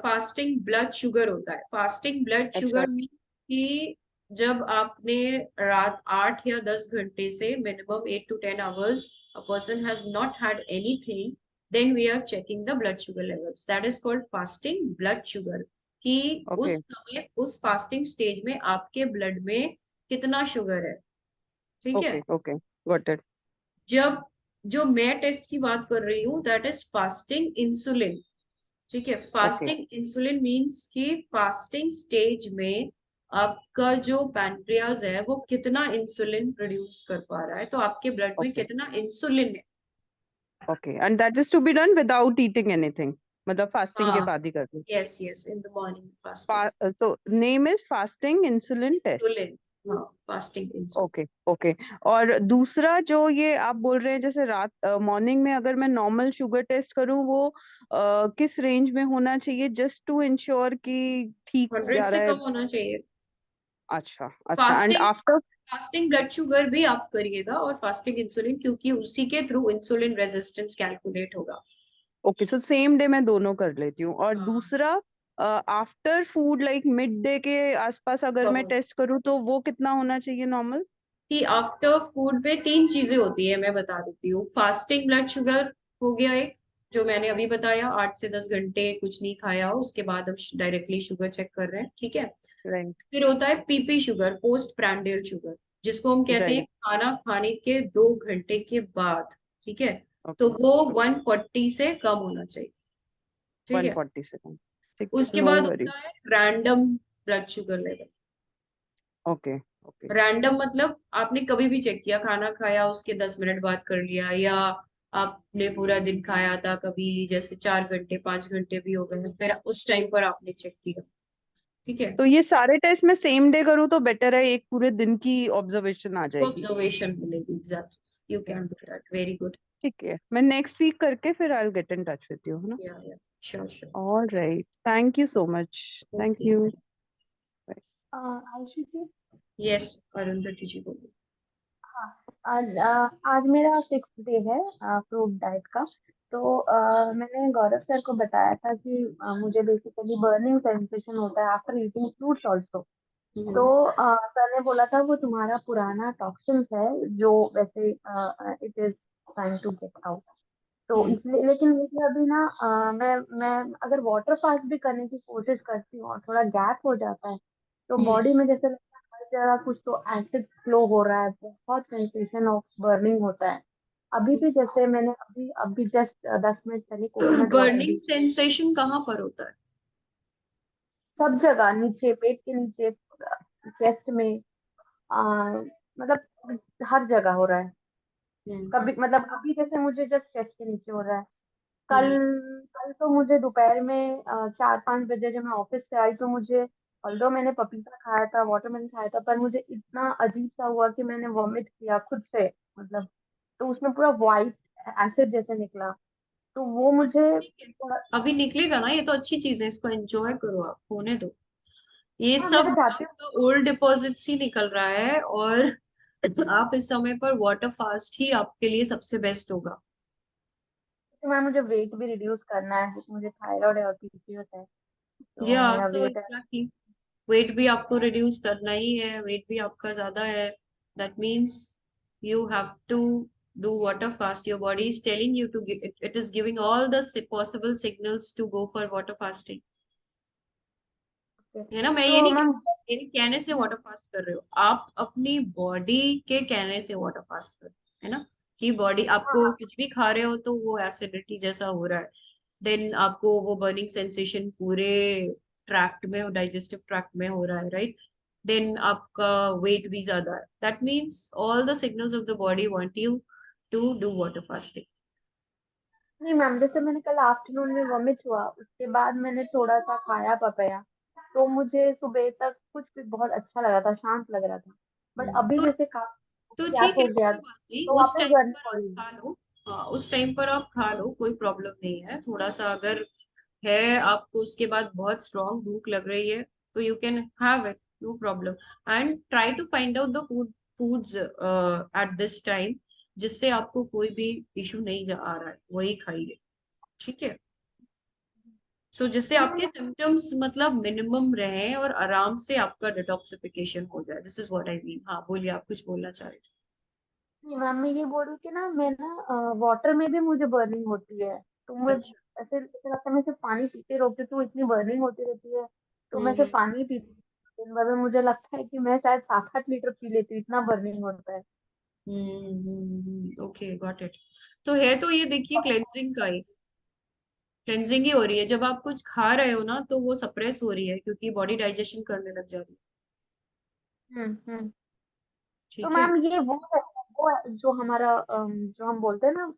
फास्टिंग ब्लड शुगर होता है. फास्टिंग ब्लड अच्छा. शुगर मीन कि जब आपने रात 8 या 10 घंटे से minimum 8 to 10 hours a person has not had anything, then we are checking the blood sugar levels. That is called fasting blood sugar. कि ओके. उस समय उस फास्टिंग स्टेज में आपके ब्लड में कितना शुगर है. ठीक है. ओके. ओके. Got it. जब जो मैं टेस्ट की बात कर रही हूँ दैट इज फास्टिंग इंसुलिन। ठीक है, ओके फास्टिंग इंसुलिन मीन्स कि फास्टिंग स्टेज में आपका जो पैनक्रियाज है वो कितना इंसुलिन प्रोड्यूस कर पा रहा है, तो आपके ब्लड में ओके कितना इंसुलिन है। Okay, and that is to be done without eating anything, मतलब फास्टिंग के हाँ, बाद ही कर दो। Yes yes, in the morning fasting तो name is fasting insulin test. Insulin. हाँ, फास्टिंग इंसुलिन। Okay okay. और दूसरा जो ये आप बोल रहे हैं, जैसे रात मॉर्निंग में अगर मैं नॉर्मल शुगर टेस्ट करूं, वो किस रेंज में होना चाहिए, जस्ट टू इंश्योर कि ठीक 100 जा से रहा है? कम होना चाहिए। अच्छा अच्छा, and fasting after? Fasting blood sugar भी आप करिएगा और फास्टिंग इंसुलिन, क्योंकि उसी के थ्रू इंसुलिन रेजिस्टेंस कैलकुलेट होगा। ओके, सो सेम डे मैं दोनों कर लेती हूँ। और हाँ, दूसरा, after food like mid day के आसपास अगर मैं टेस्ट करूँ तो वो कितना होना चाहिए नॉर्मल? कि आफ्टर फूड पे 3 चीजें होती है, मैं बता देती हूँ। फास्टिंग ब्लड शुगर हो गया एक, जो मैंने अभी बताया, 8 से 10 घंटे कुछ नहीं खाया हो उसके बाद हम डायरेक्टली शुगर चेक कर रहे हैं। ठीक है। राइट फिर होता है PP sugar, post prandial sugar, जिसको हम कहते हैं राइट। खाना खाने के 2 घंटे के बाद। ठीक है, तो ओके, वो 140 से कम होना चाहिए। ठीक है। 140 सेकेंड। ठीक है, उसके नो बाद वरी। होता है random blood sugar level. Okay okay. Random मतलब आपने कभी भी चेक किया, खाना खाया उसके 10 मिनट बाद कर लिया, या आपने पूरा दिन खाया था कभी, जैसे 4 घंटे 5 घंटे भी हो गए, फिर उस टाइम पर आपने चेक किया। ठीक है, तो ये सारे टेस्ट मैं सेम डे करूँ तो बेटर है, एक पूरे दिन की ऑब्जर्वेशन आ तो जाएगी? ऑब्जर्वेशन मिलेगी। Exactly, you can do that, very good. ठीक है, मैं नेक्स्ट वीक करके फिर I will get in touch with you, है ना? Yeah sure sure. All right, thank you so much. Thank okay. You. Ayushi ji. Yes, Arundhati ji बोलिए। हाँ, आज मेरा 6th डे है फ्रूट डाइट का। तो मैंने गौरव सर को बताया था कि मुझे बेसिकली बर्निंग सेंसेशन होता है आफ्टर ईटिंग फ्रूट्स ऑल्सो। तो हम्म सर ने बोला था वो तुम्हारा पुराना टॉक्सिन्स है जो वैसे it is time to get out. तो हम्म इसलिए, लेकिन मुझे अभी ना मैं अगर वाटर फास्ट भी करने की कोशिश करती हूँ और थोड़ा गैप हो जाता है, तो हम्म बॉडी में जैसे लगता है हर जगह कुछ तो एसिड फ्लो हो रहा है, बहुत सेंसेशन ऑफ बर्निंग होता है। अभी भी जैसे मैंने अभी जस्ट 10 मिनट पहले कोकोनट वाटर बर्निंग भी, सेंसेशन कहाँ पर होता है? सब जगह नीचे, पेट के नीचे, चेस्ट में, मतलब हर जगह हो रहा है। कभी हम्म मतलब अभी जैसे मुझे जस्ट चेस्ट के नीचे हो रहा है। कल हम्म कल तो मुझे दोपहर में 4-5 बजे जब मैं ऑफिस से आई तो मुझे, ऑल्दो मैंने पपीता खाया था, वाटरमेलन खाया था, पर मुझे इतना अजीब सा हुआ कि मैंने वॉमिट किया खुद से, मतलब। तो उसमें पूरा वाइट एसिड जैसे निकला। तो वो मुझे ठीक है, थोड़ा। अभी निकलेगा ना, ये तो अच्छी चीज है, इसको एंजॉय करो, आप होने दो। ये हाँ, सब मैं चाहती हूँ। आपका ओल्ड डिपॉजिट्स ही निकल रहा है, और आप इस समय पर वाटर फास्ट ही आपके लिए सबसे बेस्ट होगा। कि मैं मुझे वेट भी रिड्यूस करना है क्योंकि मुझे थायराइड है और पीसीओएस है, तो या मेरा सो वेट है। एग्जैक्टली, वेट भी आपको रिड्यूस करना ही है, वेट भी आपका ज्यादा है। That means you have to do water fast. Your body is telling you to, it is giving all the possible signals to go for water fasting. है ना, मैं ये तो नहीं मैम, मेरे कहने से वाटर फास्ट कर रहे हो, आप अपनी बॉडी के कहने से वाटर फास्ट कर रहे हो, है ना, कि बॉडी आपको कुछ भी खा रहे हो तो वो एसिडिटी जैसा हो रहा है, देन आपको वो बर्निंग सेंसेशन पूरे ट्रैक्ट में, डाइजेस्टिव ट्रैक्ट में हो रहा है, राइट? देन आपका वेट भी ज्यादा है, that means all the signals of the body want you to do water fasting. नहीं मैम, जैसे मैंने कल आफ्टरनून में वॉमिट हुआ, उसके बाद मैंने थोड़ा सा खाया पपाया, तो मुझे सुबह तक कुछ भी बहुत अच्छा लगा था, शांत लग रहा था। बट अभी तो जैसे काफी ठीक गैप है, हो गया, कोई बात नहीं, तो उस वापस टाइम गर्मी पर हो आप रही है। खा लो। हाँ, उस टाइम पर आप खा लो, कोई प्रॉब्लम नहीं है। थोड़ा सा अगर है आपको उसके बाद बहुत स्ट्रांग भूख लग रही है, तो you can have it, no problem. And try to find out the foods at this time, जिससे आपको कोई भी इशू नहीं आ रहा है, वही खाइए। ठीक है, सो जिससे नहीं आपके सिम्टम्स मतलब मिनिमम रहे और आराम से आपका डिटॉक्सिफिकेशन हो जाए, this is what I mean. हाँ बोलिए, आप कुछ बोलना चाह रहे नहीं मैम, मैं ये बोल रही थी ना, मैं ना वाटर में भी मुझे बर्निंग होती है। तो थे। मैं अच्छा। ऐसे ऐसे लगता है मैं सिर्फ पानी पीते रहती हूँ तो इतनी बर्निंग होती रहती है। तो मैं सिर्फ हम्म पानी पीती हूँ। दिन भर में मुझे लगता है कि मैं शायद 7-8 लीटर पी लेती हूँ, इतना बर्निंग होता है। Okay, got it. तो है तो ये देखिए क्लेंजिंग का ही, क्लेंजिंग ही हो रही है। जब आप कुछ खा रहे हो ना तो वो सप्रेस हो रही है क्योंकि बॉडी डाइजेशन करने लग जा रही है। हम्म। तो ठीक है। मैम ये वो जो हमारा जो हम बोलते हैं ना,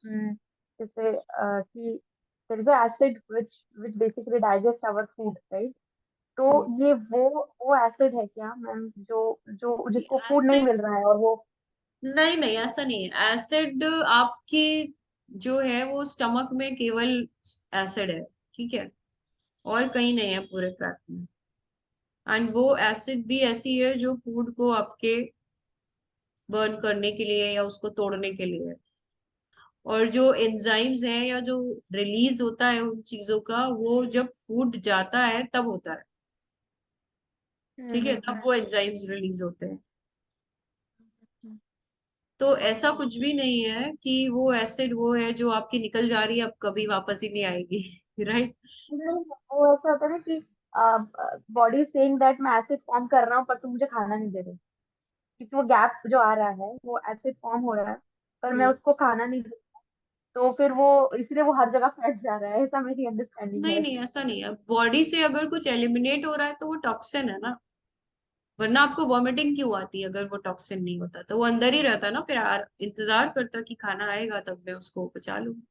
जैसे कि there is a acid which basically digest our food, right? तो ये वो एसिड है क्या मैम, जो जो जिसको फूड नहीं एसिड, मिल रहा है और वो। नहीं नहीं ऐसा नहीं है। एसिड आपकी जो है वो स्टमक में केवल एसिड है, ठीक है, और कहीं नहीं है पूरे ट्रैक में। एंड वो एसिड भी ऐसी है जो फूड को आपके बर्न करने के लिए या उसको तोड़ने के लिए है। और जो एंजाइम्स हैं या जो रिलीज होता है उन चीजों का, वो जब फूड जाता है तब होता है, ठीक है, तब हम्म। वो एंजाइम्स रिलीज होते हैं। हम्म। तो ऐसा कुछ भी नहीं है कि वो एसिड वो है जो आपकी निकल जा रही है, अब कभी वापस ही नहीं आएगी। राइट। नहीं, वो ऐसा होता है ना कि बॉडी सेइंग दैट मैं एसिड फॉर्म कर रहा हूँ पर तुम मुझे खाना नहीं दे रहे, क्योंकि वो गैप जो आ रहा है वो एसिड फॉर्म हो रहा है पर मैं उसको खाना नहीं दे रही। तो फिर वो इसलिए वो हर जगह फैट जा रहा है, ऐसा मेरी अंडरस्टैंडिंग नहीं है। नहीं ऐसा नहीं है। बॉडी से अगर कुछ एलिमिनेट हो रहा है तो वो टॉक्सिन है ना, वरना आपको वॉमिटिंग क्यों आती है? अगर वो टॉक्सिन नहीं होता तो वो अंदर ही रहता ना, फिर इंतजार करता कि खाना आएगा तब मैं उसको पचा लूंगी।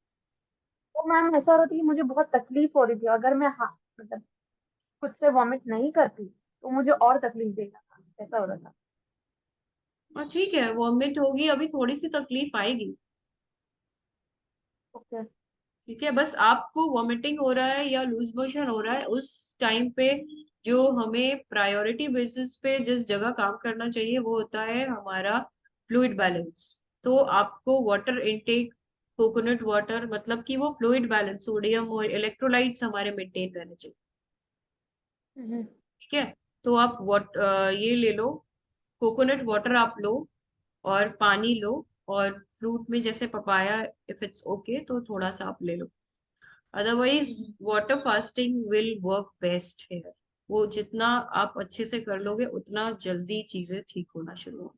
तो मैम ऐसा हो रहा था कि मुझे बहुत तकलीफ हो रही थी, अगर मैं मतलब खुद से वॉमिट नहीं करती तो मुझे और तकलीफ देगा था, ऐसा हो रहा था। और ठीक है, वॉमिट होगी, अभी थोड़ी सी तकलीफ आएगी, ओके। ठीक है। बस आपको वॉमिटिंग हो रहा है या लूज मोशन हो रहा है उस टाइम पे, जो हमें प्रायोरिटी बेसिस पे जिस जगह काम करना चाहिए वो होता है हमारा फ्लूइड बैलेंस। तो आपको वाटर इनटेक, कोकोनट वाटर, मतलब कि वो फ्लूइड बैलेंस, सोडियम और इलेक्ट्रोलाइट्स हमारे मेंटेन रहने चाहिए, हम्म। ठीक है। तो आप ये ले लो, कोकोनट वाटर आप लो, और पानी लो, और फ्रूट में जैसे पपाया, इफ इट्स ओके तो थोड़ा सा आप ले लो। Otherwise water fasting will work best है। वो जितना आप अच्छे से कर लोगे उतना जल्दी चीजें ठीक होना शुरू हो।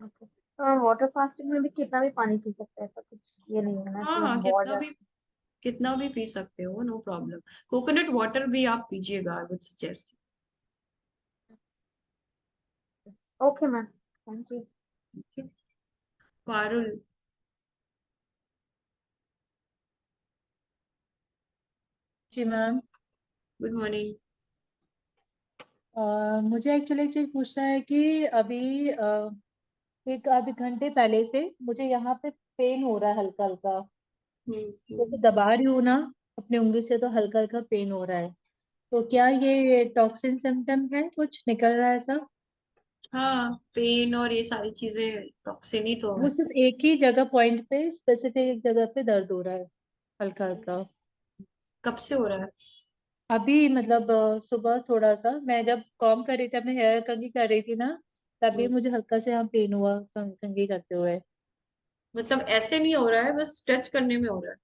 ओके। तो वाटर फास्टिंग में भी कितना भी पानी पी सकते हैं, ऐसा कुछ ये नहीं है ना हाँ कि हाँ, बहुत ज्यादा। कितना भी पी सकते हो, नो प्रॉब्लम। कोकोनट वाटर भी आप पीजिएगा, I would suggest. Okay ma'am, thank you. Parul, ji ma'am. Good morning. मुझे एक्चुअली एक चीज पूछना है कि अभी एक आधे घंटे पहले से मुझे यहाँ पे पेन हो रहा है हल्का हल्का। जैसे हम्म। दबा रही हूँ ना अपनी उंगली से तो हल्का हल्का पेन हो रहा है। तो क्या ये टॉक्सिन सिम्टम है, कुछ निकल रहा है ऐसा? हाँ, पेन और ये सारी चीजें टॉक्सिन ही तो वो है। सिर्फ एक ही जगह पॉइंट पे, स्पेसिफिक एक जगह पे दर्द हो रहा है हल्का हल्का। कब से हो रहा है? अभी मतलब सुबह थोड़ा सा मैं जब कॉम कर रही थी, अपने हेयर कंघी कर रही थी ना, तभी हम्म, मुझे हल्का से यहाँ पेन हुआ कंघी करते हुए। मतलब ऐसे नहीं हो रहा है, बस टच करने में हो रहा है।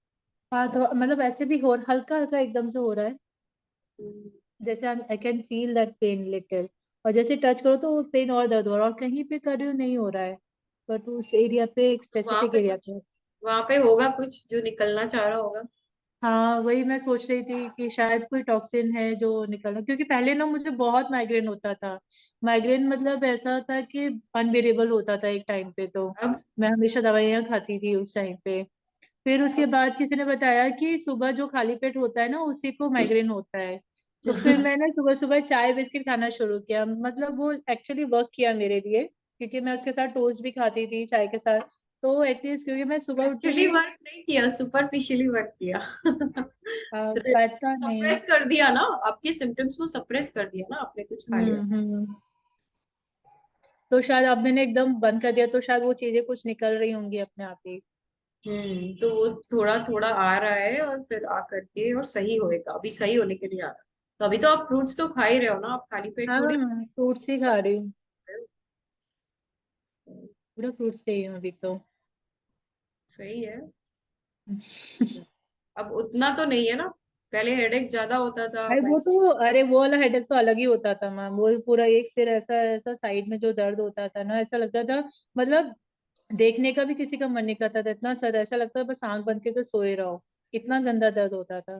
हाँ तो मतलब ऐसे भी हो हल्का हल्का एकदम से हो रहा है। हम्म, जैसे I can feel that pain little. और जैसे टच करो तो वो पेन और दर्द हो रहा है, और कहीं पे कर रही हूँ नहीं हो रहा है, बट उस एरिया पे, एक तो स्पेसिफिक एरिया पे। वहां पे होगा कुछ जो निकलना चाह रहा होगा। हाँ वही मैं सोच रही थी कि शायद कोई टॉक्सिन है जो निकलना, क्योंकि पहले ना मुझे बहुत माइग्रेन होता था। माइग्रेन मतलब ऐसा था कि अनबेरेबल होता था एक टाइम पे, तो अब मैं हमेशा दवाइयाँ खाती थी उस टाइम पे। फिर उसके बाद किसी ने बताया कि सुबह जो खाली पेट होता है ना उसी को माइग्रेन होता है। तो फिर मैंने सुबह सुबह चाय बिस्किट खाना शुरू किया, मतलब वो एक्चुअली वर्क किया मेरे लिए, क्योंकि मैं उसके साथ टोस्ट भी खाती थी चाय के साथ। तो एटलीस्ट क्योंकि मैं सुबह एक्चुअली उठूंगी। वर्क नहीं किया, सुपरफिशियली वर्क किया। पता नहीं। सप्रेस कर दिया ना, आपके सिम्टम्स को सप्रेस कर दिया ना, आपने कुछ खा लिया। हम्म। तो शायद अब मैंने एकदम बंद कर दिया, तो शायद वो चीजें कुछ निकल रही होंगी अपने आप ही। तो वो थोड़ा थोड़ा आ रहा है और फिर आ करके और सही होएगा, अभी सही होने के लिए आ रहा है। तो अभी तो आप फ्रूट्स तो खा ही रहे हो ना, आप खाली पेट हाँ थोड़ी फ्रूट्स ही खा रही हूँ। रहे हो। पूरा फ्रूट्स पे ही हूँ अभी तो। सही है। अब उतना तो नहीं है ना, पहले हेडेक ज्यादा होता था, अरे वो तो, अरे वो वाला हेडेक तो अलग ही होता था मैम। वो पूरा एक सिर ऐसा ऐसा साइड में जो दर्द होता था ना, ऐसा लगता था मतलब देखने का भी किसी का मन नहीं करता था। इतना सर ऐसा लगता था बस आंख बंद करके सोए रहो, इतना गंदा दर्द होता था।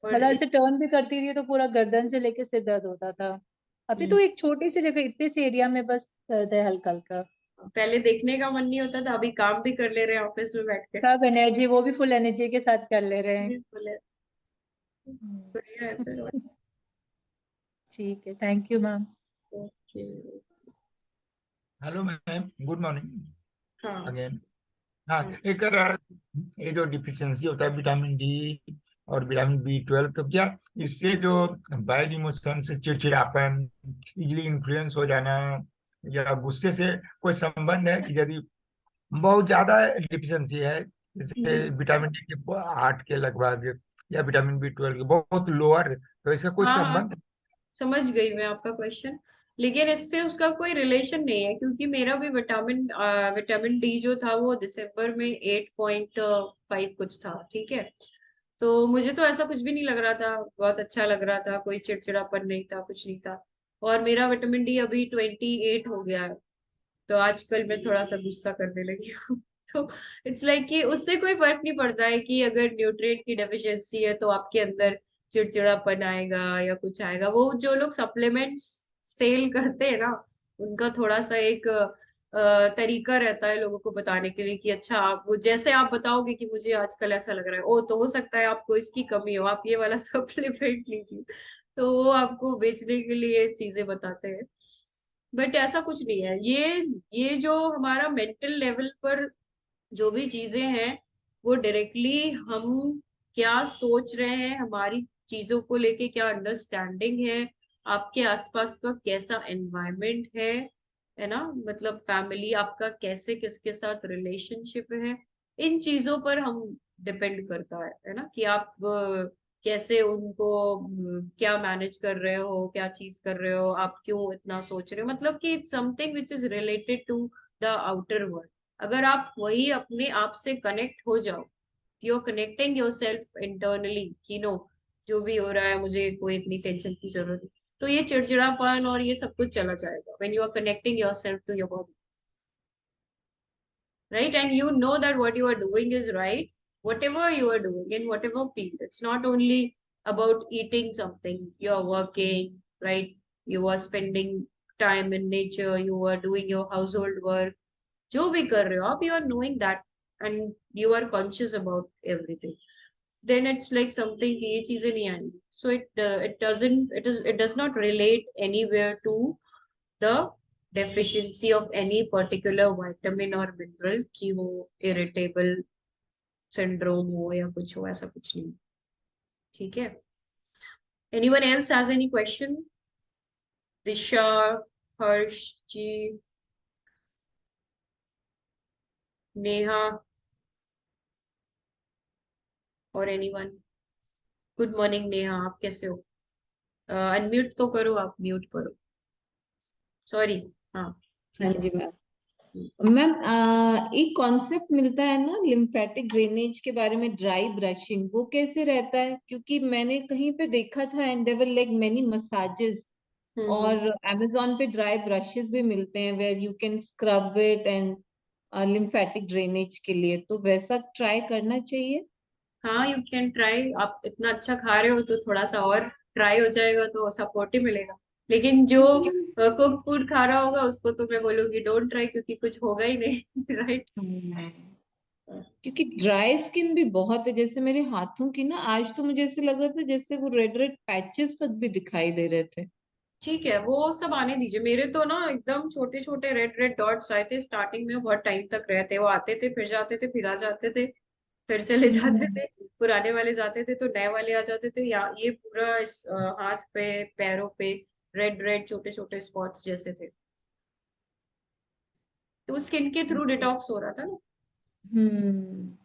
और मतलब ऐसे टर्न भी करती थी तो पूरा गर्दन से लेके सिर दर्द होता था। अभी तो एक छोटी सी जगह इतने से एरिया में बस दर्द है हल्का हल्का। पहले देखने का मन नहीं होता था, अभी काम भी कर ले रहे हैं ऑफिस में बैठ के। सब एनर्जी, वो भी फुल एनर्जी के साथ कर ले रहे हैं। बोले हम्म। बढ़िया है फिर। ठीक है, thank you ma'am. Okay. Hello ma'am, good morning हाँ अगेन। हाँ, एक ये जो डिफिशियंसी होता है विटामिन डी और विटामिन B12, तो क्या इससे जो बैड इमोशन से चिड़चिड़ापन, इजली इन्फ्लुएंस हो जाना या गुस्से से कोई संबंध है कि यदि बहुत ज्यादा डिफिशियंसी है, जैसे विटामिन डी के 8 के लगभग या विटामिन B12 के बहुत लोअर, तो इसका कोई हाँ हाँ, संबंध? समझ गई मैं आपका क्वेश्चन। लेकिन इससे उसका कोई रिलेशन नहीं है, क्योंकि मेरा भी विटामिन डी जो था वो दिसंबर में 8.5 कुछ था, ठीक है। तो मुझे तो ऐसा कुछ भी नहीं लग रहा था, बहुत अच्छा लग रहा था, कोई चिड़चिड़ापन नहीं था, कुछ नहीं था। और मेरा विटामिन डी अभी 28 हो गया है। तो आजकल मैं थोड़ा सा गुस्सा करने लगी हूँ। तो इट्स लाइक कि उससे कोई फर्क नहीं पड़ता है कि अगर न्यूट्रिएंट की डेफिशिएंसी है तो आपके अंदर चिड़चिड़ापन आएगा या कुछ आएगा। वो जो लोग सप्लीमेंट्स सेल करते हैं ना, उनका थोड़ा सा एक तरीका रहता है लोगों को बताने के लिए कि अच्छा, आप वो जैसे आप बताओगे कि मुझे आजकल ऐसा लग रहा है, ओ तो हो सकता है आपको इसकी कमी हो, आप ये वाला सप्लीमेंट लीजिए। तो वो आपको बेचने के लिए चीजें बताते हैं। बट ऐसा कुछ नहीं है। ये जो हमारा मेंटल लेवल पर जो भी चीजें हैं, वो डायरेक्टली हम क्या सोच रहे हैं, हमारी चीजों को लेके क्या अंडरस्टैंडिंग है, आपके आसपास का कैसा एनवायरनमेंट है ना, मतलब फैमिली आपका कैसे, किसके साथ रिलेशनशिप है, इन चीजों पर हम डिपेंड करता है ना, कि आप कैसे उनको क्या मैनेज कर रहे हो, क्या चीज कर रहे हो, आप क्यों इतना सोच रहे हो, मतलब कि it's something which is related to the outer world. अगर आप वही अपने आप से कनेक्ट हो जाओ, you are connecting yourself internally कि नो, जो भी हो रहा है मुझे कोई इतनी टेंशन की जरूरत नहीं, तो ये चिड़चिड़ापन और ये सब कुछ चला जाएगा when you are connecting yourself to your body, right? And you know that what you are doing is right, whatever you are doing in whatever field. It's not only about eating something, you are working, right? You are spending time in nature, you are doing your household work, जो भी कर रहे हो आप, you are knowing that, and you are conscious about everything. Then it's like something कि ये चीजें नहीं आएंगी. So it does not relate anywhere to the deficiency of any particular vitamin or mineral, कि वो irritable syndrome हो या कुछ हो, ऐसा कुछ नहीं, ठीक है। Anyone else has any question? दिशा, हर्ष जी, नेहा, और anyone? गुड मॉर्निंग नेहा, आप कैसे हो? अनम्यूट तो करो, आप म्यूट करो, सॉरी। हाँ हाँ ठीक है। जी मैम। मैम एक कॉन्सेप्ट मिलता है ना लिम्फेटिक ड्रेनेज के बारे में, ड्राई ब्रशिंग, वो कैसे रहता है? क्योंकि मैंने कहीं पे देखा था and there were like many massages, hmm. और अमेजोन पे ड्राई ब्रशेस भी मिलते हैं where you can scrub it and lymphatic drainage के लिए, तो वैसा ट्राई करना चाहिए? हाँ, यू कैन ट्राई। आप इतना अच्छा खा रहे हो तो थोड़ा सा और ट्राई हो जाएगा तो सपोर्ट ही मिलेगा। लेकिन जो क्योंकि कुक फूड खा रहा होगा उसको तो मैं बोलूंगी डोंट ट्राई, क्योंकि कुछ होगा ही नहीं। राइट। क्योंकि ड्राई स्किन भी बहुत है, जैसे मेरे हाथों की ना, आज तो मुझे ऐसे लग रहा था जैसे वो रेड रेड पैचेस तक भी दिखाई दे रहे थे। ठीक है, वो सब आने दीजिए। मेरे तो ना एकदम छोटे छोटे रेड रेड डॉट्स आए थे स्टार्टिंग में, बहुत टाइम तक रहे थे। वो आते थे, फिर जाते थे, फिर आ जाते थे, फिर चले जाते हम्म। थे। पुराने वाले जाते थे तो नए वाले आ जाते थे। ये पूरा इस हाथ पे, पैरों पे रेड रेड छोटे छोटे स्पॉट्स जैसे थे। तो स्किन के थ्रू डिटॉक्स हो रहा था ना। हम्म।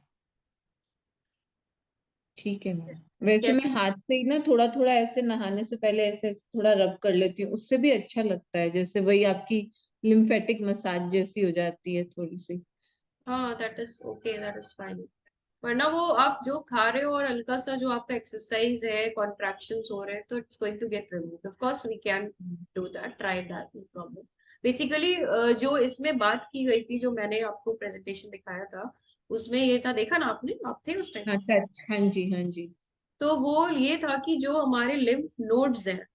ठीक है मैम। वैसे मैं कैसे? हाथ से ही ना थोड़ा थोड़ा ऐसे नहाने से पहले ऐसे ऐसे थोड़ा रब कर लेती हूँ, उससे भी अच्छा लगता है, जैसे वही आपकी लिम्फेटिक मसाज जैसी हो जाती है थोड़ी सी। हाँ, that is okay, that is fine. वरना वो आप जो खा रहे हो और हल्का सा जो आपका एक्सरसाइज है, कॉन्ट्रैक्शंस हो रहे हैं, तो it's going to get removed. Of course we can do that, try that, no problem. Basically जो इसमें बात की गई थी, जो मैंने आपको प्रेजेंटेशन दिखाया था, उसमें ये था, देखा ना आपने, आप थे उस टाइम? हाँ टच, हाँ जी हाँ जी। तो वो ये था कि जो हमारे लिम्फ नोड्स हैं,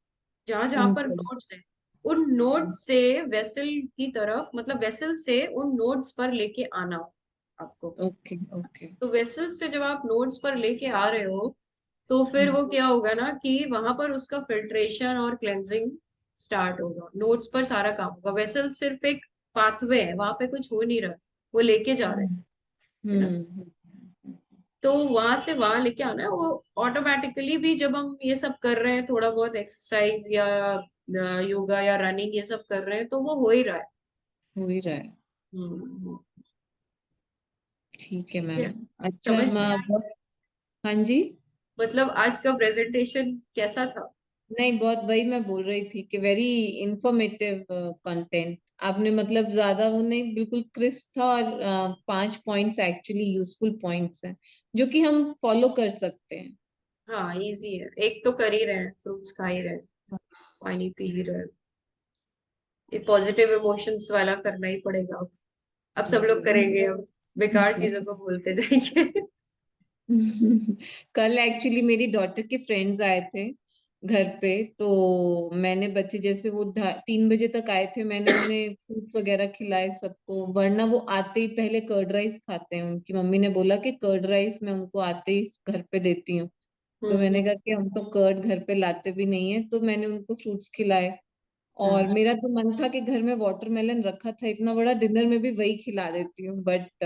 जहां जहां पर उनको नोड्स हैं, उन नोड्स से वेसल की तरफ, मतलब वेसल से उन नोड्स पर लेके आना हो आपको। Okay okay. तो वेसल से जब आप नोड्स पर लेके आ रहे हो, तो फिर वो क्या होगा ना कि वहां पर उसका फिल्ट्रेशन और क्लेंजिंग स्टार्ट होगा, नोड्स पर सारा काम होगा। वेसल सिर्फ एक पाथवे है, वहां पे कुछ हो नहीं रहा, वो लेके जा रहे हैं, है ना। हम्म। तो वहां से वहां लेके आना है वो ऑटोमेटिकली भी। जब हम ये सब कर रहे हैं, थोड़ा बहुत एक्सरसाइज या योगा या रनिंग ये सब कर रहे हैं, तो वो हो ही रहा है। हो ही रहा है। हम्म। ठीक है ठीक मैम। है, अच्छा समझ में मैं आया? बहुत, हाँ जी। मतलब आज का प्रेजेंटेशन कैसा था? नहीं बहुत, वही मैं बोल रही थी कि वेरी इंफॉर्मेटिव कंटेंट आपने, मतलब ज्यादा वो नहीं, बिल्कुल क्रिस्प था। और 5 पॉइंट्स एक्चुअली यूजफुल पॉइंट्स हैं जो कि हम फॉलो कर सकते हैं। हाँ, इजी है। एक तो कर ही रहे हैं, फ्रूट्स खा ही रहे हैं, पानी पी ही रहे हैं। ये पॉजिटिव इमोशंस वाला करना ही पड़ेगा अब सब लोग करेंगे, अब बेकार चीजों को भूलते जाएंगे। कल एक्चुअली मेरी डॉटर के फ्रेंड्स आए थे घर पे, तो मैंने बच्चे जैसे वो 3 बजे तक आए थे, मैंने उन्हें फ्रूट्स वगैरह खिलाए सबको। वरना वो आते ही पहले कर्ड राइस खाते हैं, उनकी मम्मी ने बोला कि कर्ड राइस मैं उनको आते ही घर पे देती हूँ। तो मैंने कहा कि हम तो कर्ड घर पे लाते भी नहीं है, तो मैंने उनको फ्रूट्स खिलाए। और मेरा तो मन था कि घर में वाटरमेलन रखा था इतना बड़ा, डिनर में भी वही खिला देती हूँ, बट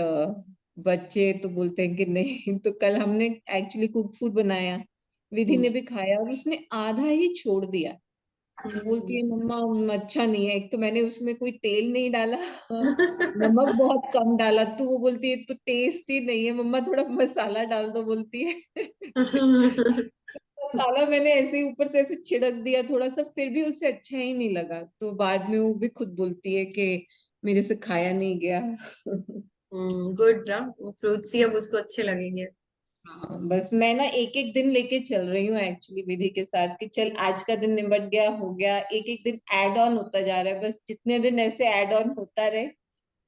बच्चे तो बोलते हैं कि नहीं। तो कल हमने एक्चुअली कुक फूड बनाया, विधि ने भी खाया और उसने आधा ही छोड़ दिया। वो बोलती है मम्मा अच्छा नहीं है, एक तो मैंने उसमें कोई तेल नहीं डाला, नमक बहुत कम डाला, तो वो बोलती है तो टेस्ट ही नहीं है मम्मा, थोड़ा मसाला डाल दो बोलती है। मसाला मैंने ऐसे ही ऊपर से ऐसे छिड़क दिया थोड़ा सा, फिर भी उसे अच्छा ही नहीं लगा। तो बाद में वो भी खुद बोलती है कि मेरे से खाया नहीं गया। गुड ना, फ्रूट्स ही अब उसको अच्छे लगेंगे। हाँ, बस मैं ना एक एक दिन लेके चल रही हूँ एक्चुअली विधि के साथ, कि चल आज का दिन निपट गया हो गया, एक एक दिन ऐड ऑन होता जा रहा है, बस जितने दिन ऐसे ऐड ऑन होता रहे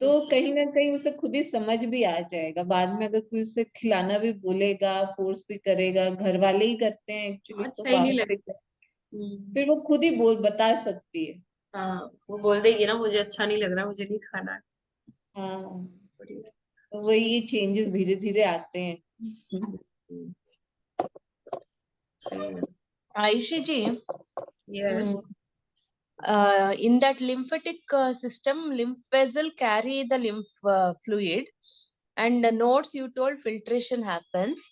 तो कहीं ना कहीं उसे खुद ही समझ भी आ जाएगा। बाद में अगर कोई उसे खिलाना भी बोलेगा, फोर्स भी करेगा, घर वाले ही करते हैं एक्चुअली, तो अच्छा ही नहीं बाहर से लगेगा। फिर वो खुद ही बोल बता सकती है। हाँ, वो बोल देगी ना, मुझे अच्छा नहीं लग रहा, मुझे नहीं खाना है। हाँ, बढ़िया। तो वही ये चेंजेस धीरे धीरे आते हैं। हम्म, सही है। Aishi ji, yes. in that lymphatic system, lymph vessel carry the lymph fluid, and the nodes you told filtration happens,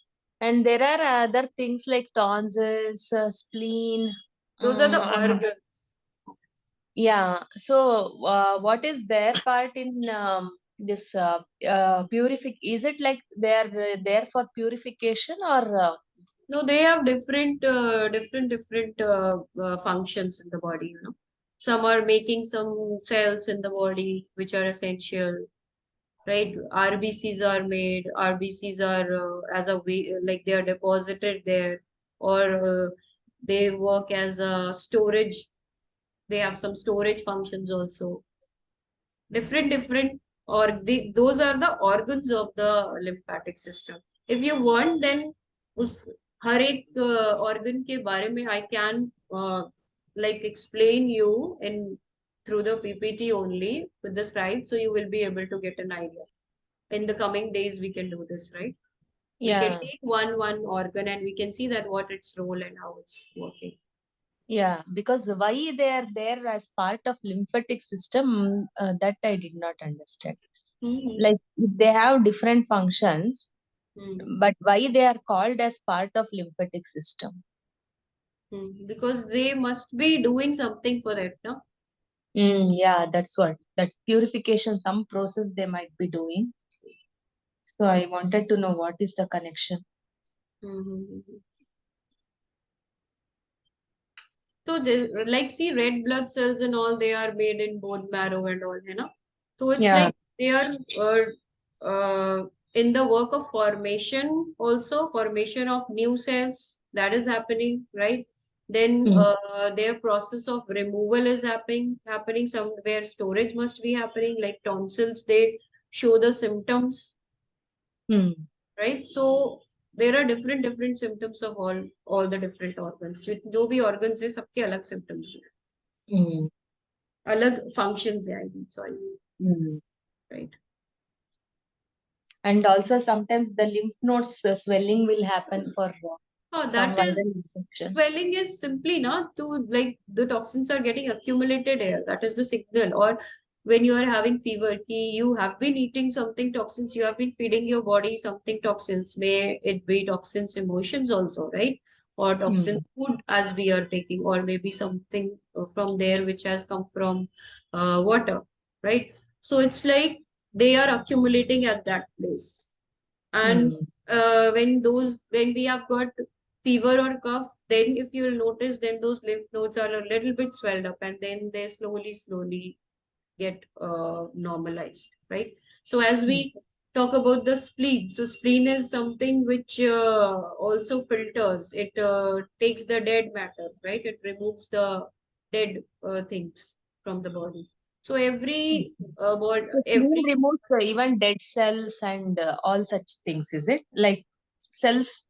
and there are other things like tonsils, spleen. Those are the And organs. yeah, so what is their part in this purific? Is it like they are there for purification or? No, they have different functions in the body, you know. Some are making some cells in the body which are essential, right? RBCs are made. RBCs are as a way, like they are deposited there, or they work as a storage. They have some storage functions also. Different or those are the organs of the lymphatic system. If you want, then उस हर एक organ के बारे में I can like explain you in through the PPT only with the slides, so you will be able to get an idea. In the coming days we can do this, right? We can Yeah. take one organ and we can see that what its role and how it's working. Yeah, because why they are there as part of lymphatic system, that I did not understand. Like if they have different functions, but why they are called as part of lymphatic system? Because they must be doing something for that, no? Yeah, that's what. That purification, some process they might be doing. So I wanted to know what is the connection. So like see, red blood cells and all, they are made in bone marrow and all, है ना? So it's Yeah. like they are in the work of formation, also formation of new cells, that is happening, right? Then their process of removal is happening somewhere. Storage must be happening, like tonsils, they show the symptoms, right? So there are different symptoms of all the different organs. जो भी organs है सबके अलग symptoms हैं, अलग functions है, I mean, sorry, right? And also sometimes the lymph nodes swelling will happen for Oh, some that is viral infection. swelling is simply not to, like, the toxins are getting accumulated here. That is the signal. Or when you are having fever, you have been eating something toxins, you have been feeding your body something toxins. May it be toxins emotions also, right? Or toxin food as we are taking, or maybe something from there which has come from water, right? So it's like they are accumulating at that place. And when we have got fever or cough, then if you'll notice, then those lymph nodes are a little bit swelled up, and then they slowly get normalized, right? So as we talk about the spleen, so spleen is something which also filters. It takes the dead matter, right? It removes the dead things from the body. So every So spleen removes even dead cells and all such things, is it? Like cells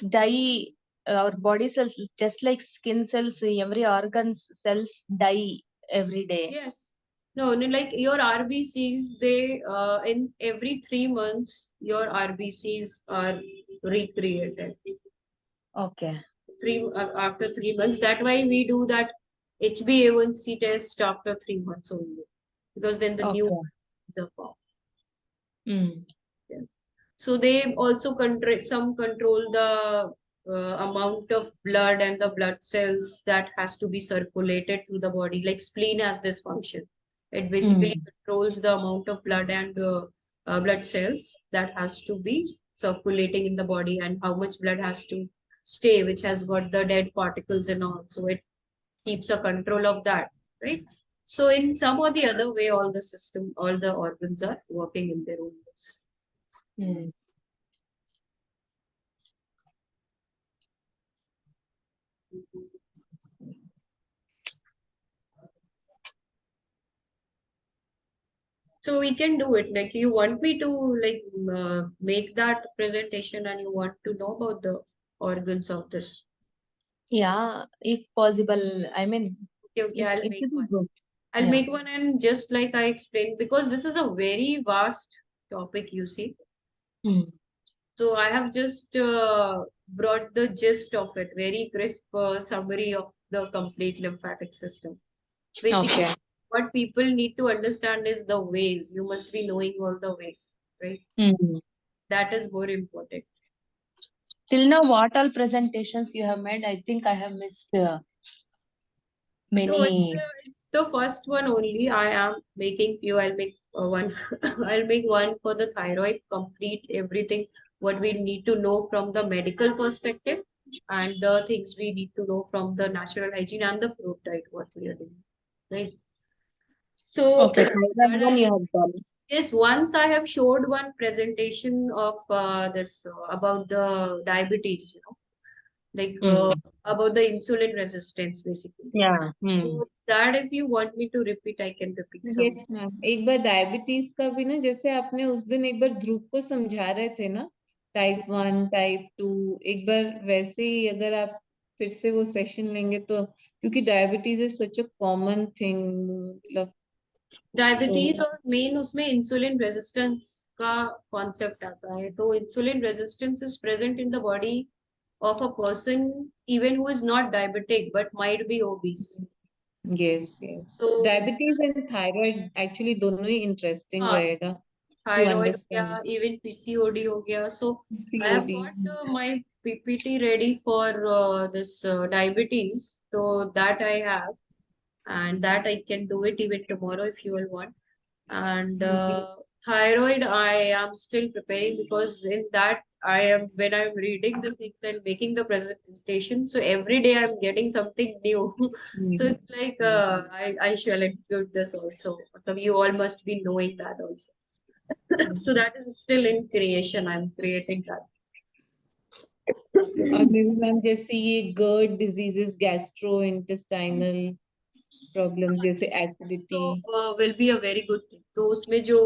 die, our body cells, just like skin cells, every organ's cells die every day. Yes. No, like your RBCs, they in every 3 months, your RBCs are recreated. Okay. After 3 months. That's why we do that HbA1c test after 3 months only, because then the new ones are formed. Yeah. So they also control the amount of blood and the blood cells that has to be circulated through the body. Like spleen has this function. It basically controls the amount of blood and blood cells that has to be circulating in the body, and how much blood has to stay, which has got the dead particles and all. So it keeps a control of that, right? So in some or the other way, all the organs are working in their own ways. So we can do it. Like, you want me to like make that presentation, and you want to know about the organs of this? Yeah, if possible. I mean, Okay, I'll make one. Good. I'll make one, and just like I explained, because this is a very vast topic, you see. So I have just brought the gist of it, very crisp summary of the complete lymphatic system. Basically, what people need to understand is the ways. You must be knowing all the ways, right? That is more important. Till now, what all presentations you have made? I think I have missed many. No, it's the first one only. I am making few. I'll make one. I'll make one for the thyroid, complete everything what we need to know from the medical perspective, and the things we need to know from the natural hygiene and the fruit diet what we are doing, right? So that one you have done. yes, once I have showed one presentation of this about the diabetes, like about the insulin resistance, basically. Yeah. So that if you want me to repeat, I can repeat some. Yes ma'am, एक बार diabetes का भी ना, जैसे आपने उस दिन एक बार ध्रुव को समझा रहे थे ना, टाइप 1 टाइप 2, एक बार वैसे ही अगर आप फिर से वो सेशन लेंगे तो, क्योंकि diabetes is such a common thing, मतलब डायबिटीज और मेन उसमें इंसुलिन रेजिस्टेंस का कॉन्सेप्ट आता है. तो insulin resistance is present in the body of a person even who is not diabetic but might be obese. Yes. So diabetes and thyroid actually दोनों ही interesting रहेगा. Thyroid या even PCOD हो गया. So I have got my PPT ready for this diabetes. So that I have, and that I can do it even tomorrow if you will want. And thyroid, I am still preparing, because in that when I'm reading the things and making the presentation, so every day I'm getting something new. So it's like I shall include this also. So you all must be knowing that also. So that is still in creation. I'm creating that. और may be ma'am जैसे ये GERD diseases gastrointestinal problem जैसे acidity तो will be a very good thing. तो उसमें जो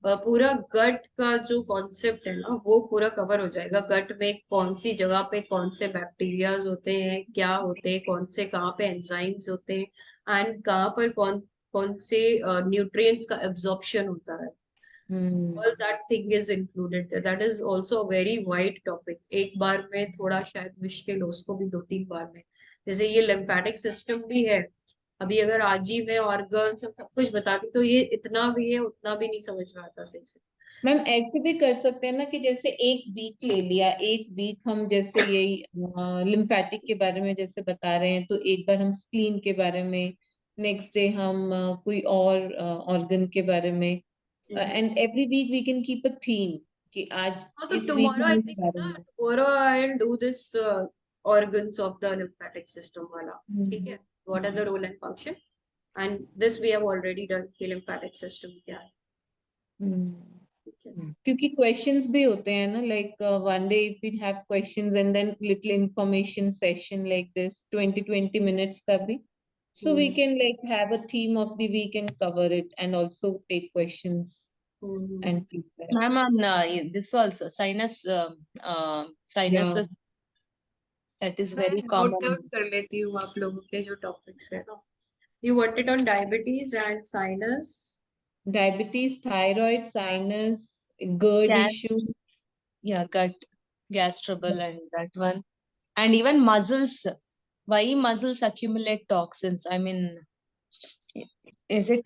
पूरा गट का जो कॉन्सेप्ट है ना वो पूरा कवर हो जाएगा। गट में कौन सी जगह पे कौन से बैक्टीरियाज होते हैं, क्या होते हैं, कौन से कहाँ पे एंजाइम्स होते हैं, एंड कहाँ पर कौन कौन से न्यूट्रिएंट्स का एब्जॉर्प्शन होता है। All that thing is included there. That is also a very wide topic. एक बार में थोड़ा शायद मुश्किल हो, उसको भी 2-3 बार में। जैसे ये लिम्फेटिक सिस्टम भी है, अभी अगर आज ही मैं ऑर्गन सब कुछ बताती तो ये इतना भी है उतना भी नहीं समझ में आता सही से। मैम ऐसे भी कर सकते हैं ना कि जैसे एक वीक ले लिया, एक वीक हम जैसे यही लिम्फेटिक के बारे में जैसे बता रहे हैं, तो एक बार हम स्प्लीन के बारे में, नेक्स्ट डे हम कोई और ऑर्गन के बारे में, and every week we can keep a theme कि आज हाँ, तो इस वीक टुमारो हम आई इस थिंक बारे ना, में। Tomorrow I will do this organs of the lymphatic system वाला, ठीक है, what are the role and function, and this we have already done कि lymphatic system क्या है, ठीक है। क्योंकि क्वेश्चंस भी होते हैं ना, like one day if we have questions and then little information session like this 20-20 minutes का भी, so we can like have a theme of the week and cover it and also take questions and feedback. Ma'am, on this also sinus, sinuses, that is very मैं note common. Down कर लेती हूँ आप लोगों के जो topics है ना। You wanted on diabetes and sinus. Diabetes, thyroid, sinus, GERD Gas, issue. yeah, gut, gas trouble, and that one, and even muscles. Why muscles accumulate toxins? I mean, is it?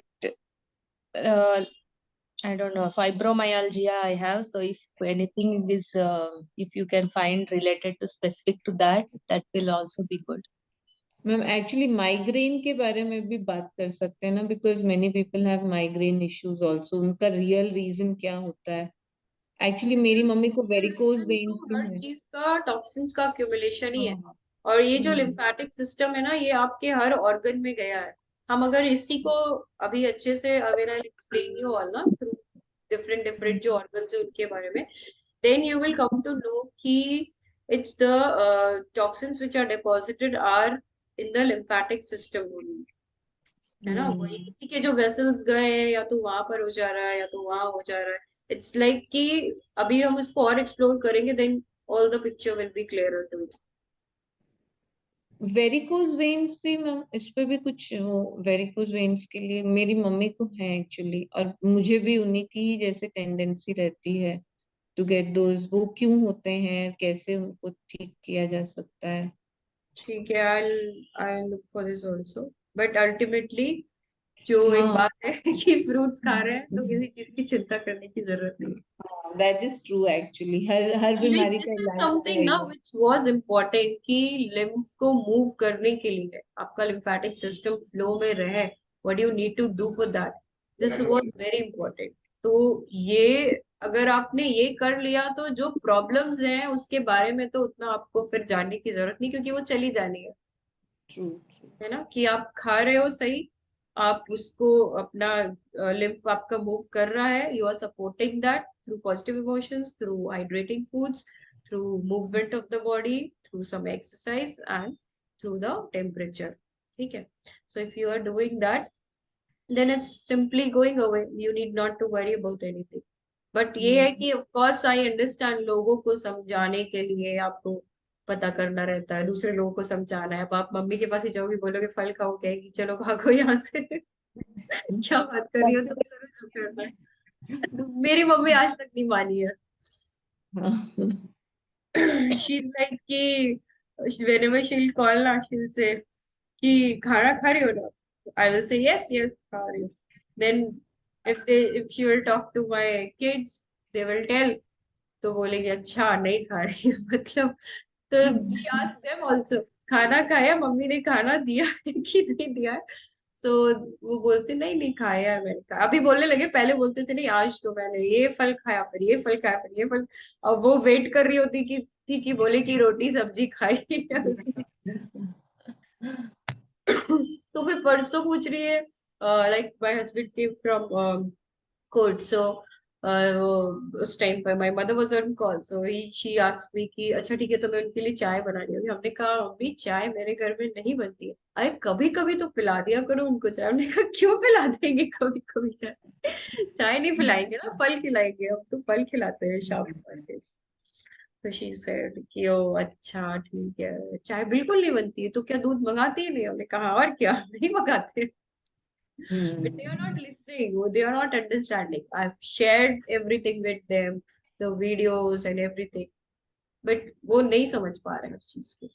I don't know. Fibromyalgia I have. So if anything is, if you can find related to specific to that, that will also be good. Ma'am actually migraine के बारे में भी बात कर सकते हैं ना, because many people have migraine issues also, उनका रियल रीजन क्या होता है। एक्चुअली मेरी मम्मी को वेरिकोज वेन्स तो भी हर है। चीज का टॉक्सिन्स का accumulation ही है, हाँ। और ये जो लिम्फेटिक सिस्टम है ना ये आपके हर ऑर्गन में गया है। हम अगर इसी को अभी अच्छे से when I explain you all ना थ्रू डिफरेंट डिफरेंट जो ऑर्गन्स है उनके बारे में, then you will come to know कि it's the toxins which are deposited are in the lymphatic system only, है ना। वही उसी के जो वेसल्स गए हैं, या तो वहां पर हो जा रहा है या तो वहां हो जा रहा है। इट्स लाइक कि अभी हम इसको और एक्सप्लोर करेंगे then all the picture will be clearer to you. Varicose veins भी मैम, इस पे भी कुछ वो वेरिकोज वेन्स के लिए मेरी मम्मी को है एक्चुअली, और मुझे भी उन्हीं की ही जैसे टेंडेंसी रहती है टू गेट दोज। वो क्यों होते हैं, कैसे उनको ठीक किया जा सकता है? ठीक है, I look for this also, but ultimately जो एक हाँ, बात है कि फ्रूट्स खा रहे हैं तो किसी चीज की चिंता करने की जरूरत नहीं। दैट इज ट्रू एक्चुअली, हर बीमारी दिस का इज इलाज तो समथिंग है ना ही है। व्हिच वाज इम्पोर्टेंट कि लिम्फ को मूव करने के लिए आपका लिम्फेटिक सिस्टम फ्लो में रहे, what you need to do for that, this was very important. तो ये अगर आपने ये कर लिया तो जो प्रॉब्लम्स हैं उसके बारे में तो उतना आपको फिर जानने की जरूरत नहीं, क्योंकि वो चली जानी ट्रू। है ना। कि आप खा रहे हो सही, आप उसको अपना लिम्फ आपका मूव कर रहा है, you are supporting that through positive emotions, through hydrating foods, through movement of the body, through some exercise and through the temperature, ठीक है। So if you are doing that then it's simply going away, you need not to worry about anything. But ये है कि of course I understand, लोगों को समझाने के लिए आपको पता करना रहता है, दूसरे लोगों को समझाना है। अब आप मम्मी के पास ही जाओगे, बोलोगे फल खाओ, कहेगी चलो भागो यहाँ से क्या बात कर रही हो, तुम करो जो करना है। मेरी मम्मी आज तक नहीं मानी है। शी इज लाइक कि whenever she'll call ना, she'll say कि खाना खा रही हो ना, I will say yes yes खा रही हूँ। Then if she will talk to my kids, they will tell, तो बोलेंगे अच्छा नहीं खा रही हूँ मतलब। तो she asked them also खाना खाया, मम्मी ने खाना दिया है कि नहीं दिया है। सो वो बोलते नहीं नहीं खाया है मैंने खाया, अभी बोलने लगे, पहले बोलते थे नहीं आज तो मैंने ये फल खाया, फिर ये फल खाया, फिर ये फल। अब वो वेट कर रही होती कि बोले कि रोटी सब्जी खाई है उसने। तो फिर परसों पूछ रही है, like my husband came from court, so वो उस टाइम पर my mother was on call, so he she asked me कि अच्छा ठीक है तो मैं उनके लिए चाय बना रही हूँ। हमने कहा मम्मी चाय मेरे घर में नहीं बनती है। अरे कभी कभी तो पिला दिया करो उनको चाय। हमने कहा क्यों पिला देंगे कभी कभी चाय? चाय नहीं पिलाएंगे ना, फल खिलाएंगे, हम तो फल खिलाते हैं शाम को आके। तो शी सेड कि ओ अच्छा ठीक है, चाय बिल्कुल नहीं बनती है तो क्या दूध मंगाती ही नहीं? हमने कहा और क्या, नहीं मंगाते। But they are not listening, they are not understanding. I've shared everything with them, the videos and everything, but वो नहीं समझ पा रहे हैं उस चीज को।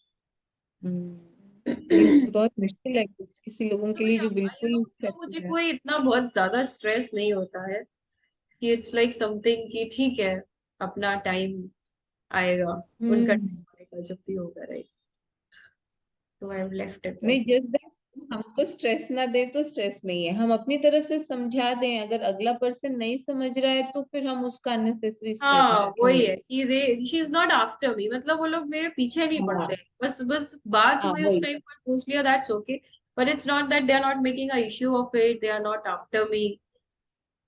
ये बहुत मुश्किल है किसी लोगों के लिए जो बिल्कुल उसका मुझे accepted है। कोई इतना बहुत ज्यादा स्ट्रेस नहीं होता है कि इट्स लाइक समथिंग कि ठीक है अपना टाइम आएगा, उनका टाइम आएगा जब भी होगा, राइट? तो आई हैव लेफ्ट इट नहीं, लाइक। जस्ट दैट हमको स्ट्रेस ना दे तो स्ट्रेस नहीं है, हम अपनी तरफ से समझा दें, अगर अगला पर्सन नहीं समझ रहा है तो फिर हम उसका अननेसेसरी स्ट्रेस हाँ क्यों वही लें। है कि they she is not after me, मतलब वो लोग मेरे पीछे नहीं हाँ पड़ते। बस बस बात हाँ हुई उस वही। टाइम पर पूछ लिया, that's okay. But it's not that they are not making a issue of it, they are not after me.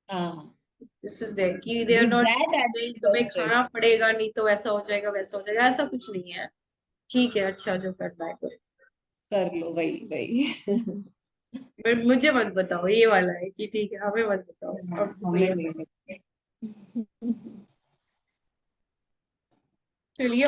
हाँ, दिस इज देयर कि they are with not that नहीं एडेड तुम्हें स्ट्रेस। खाना पड़ेगा, नहीं तो ऐसा हो जाएगा वैसा हो जाएगा, ऐसा कुछ नहीं है। ठीक है अच्छा जो करना है करो। कर लो, वही वही। बट मुझे मत बताओ, ये वाला है कि ठीक है हमें मत बताओ हाँ, अब हमें भैया। नहीं लगता। चलिए।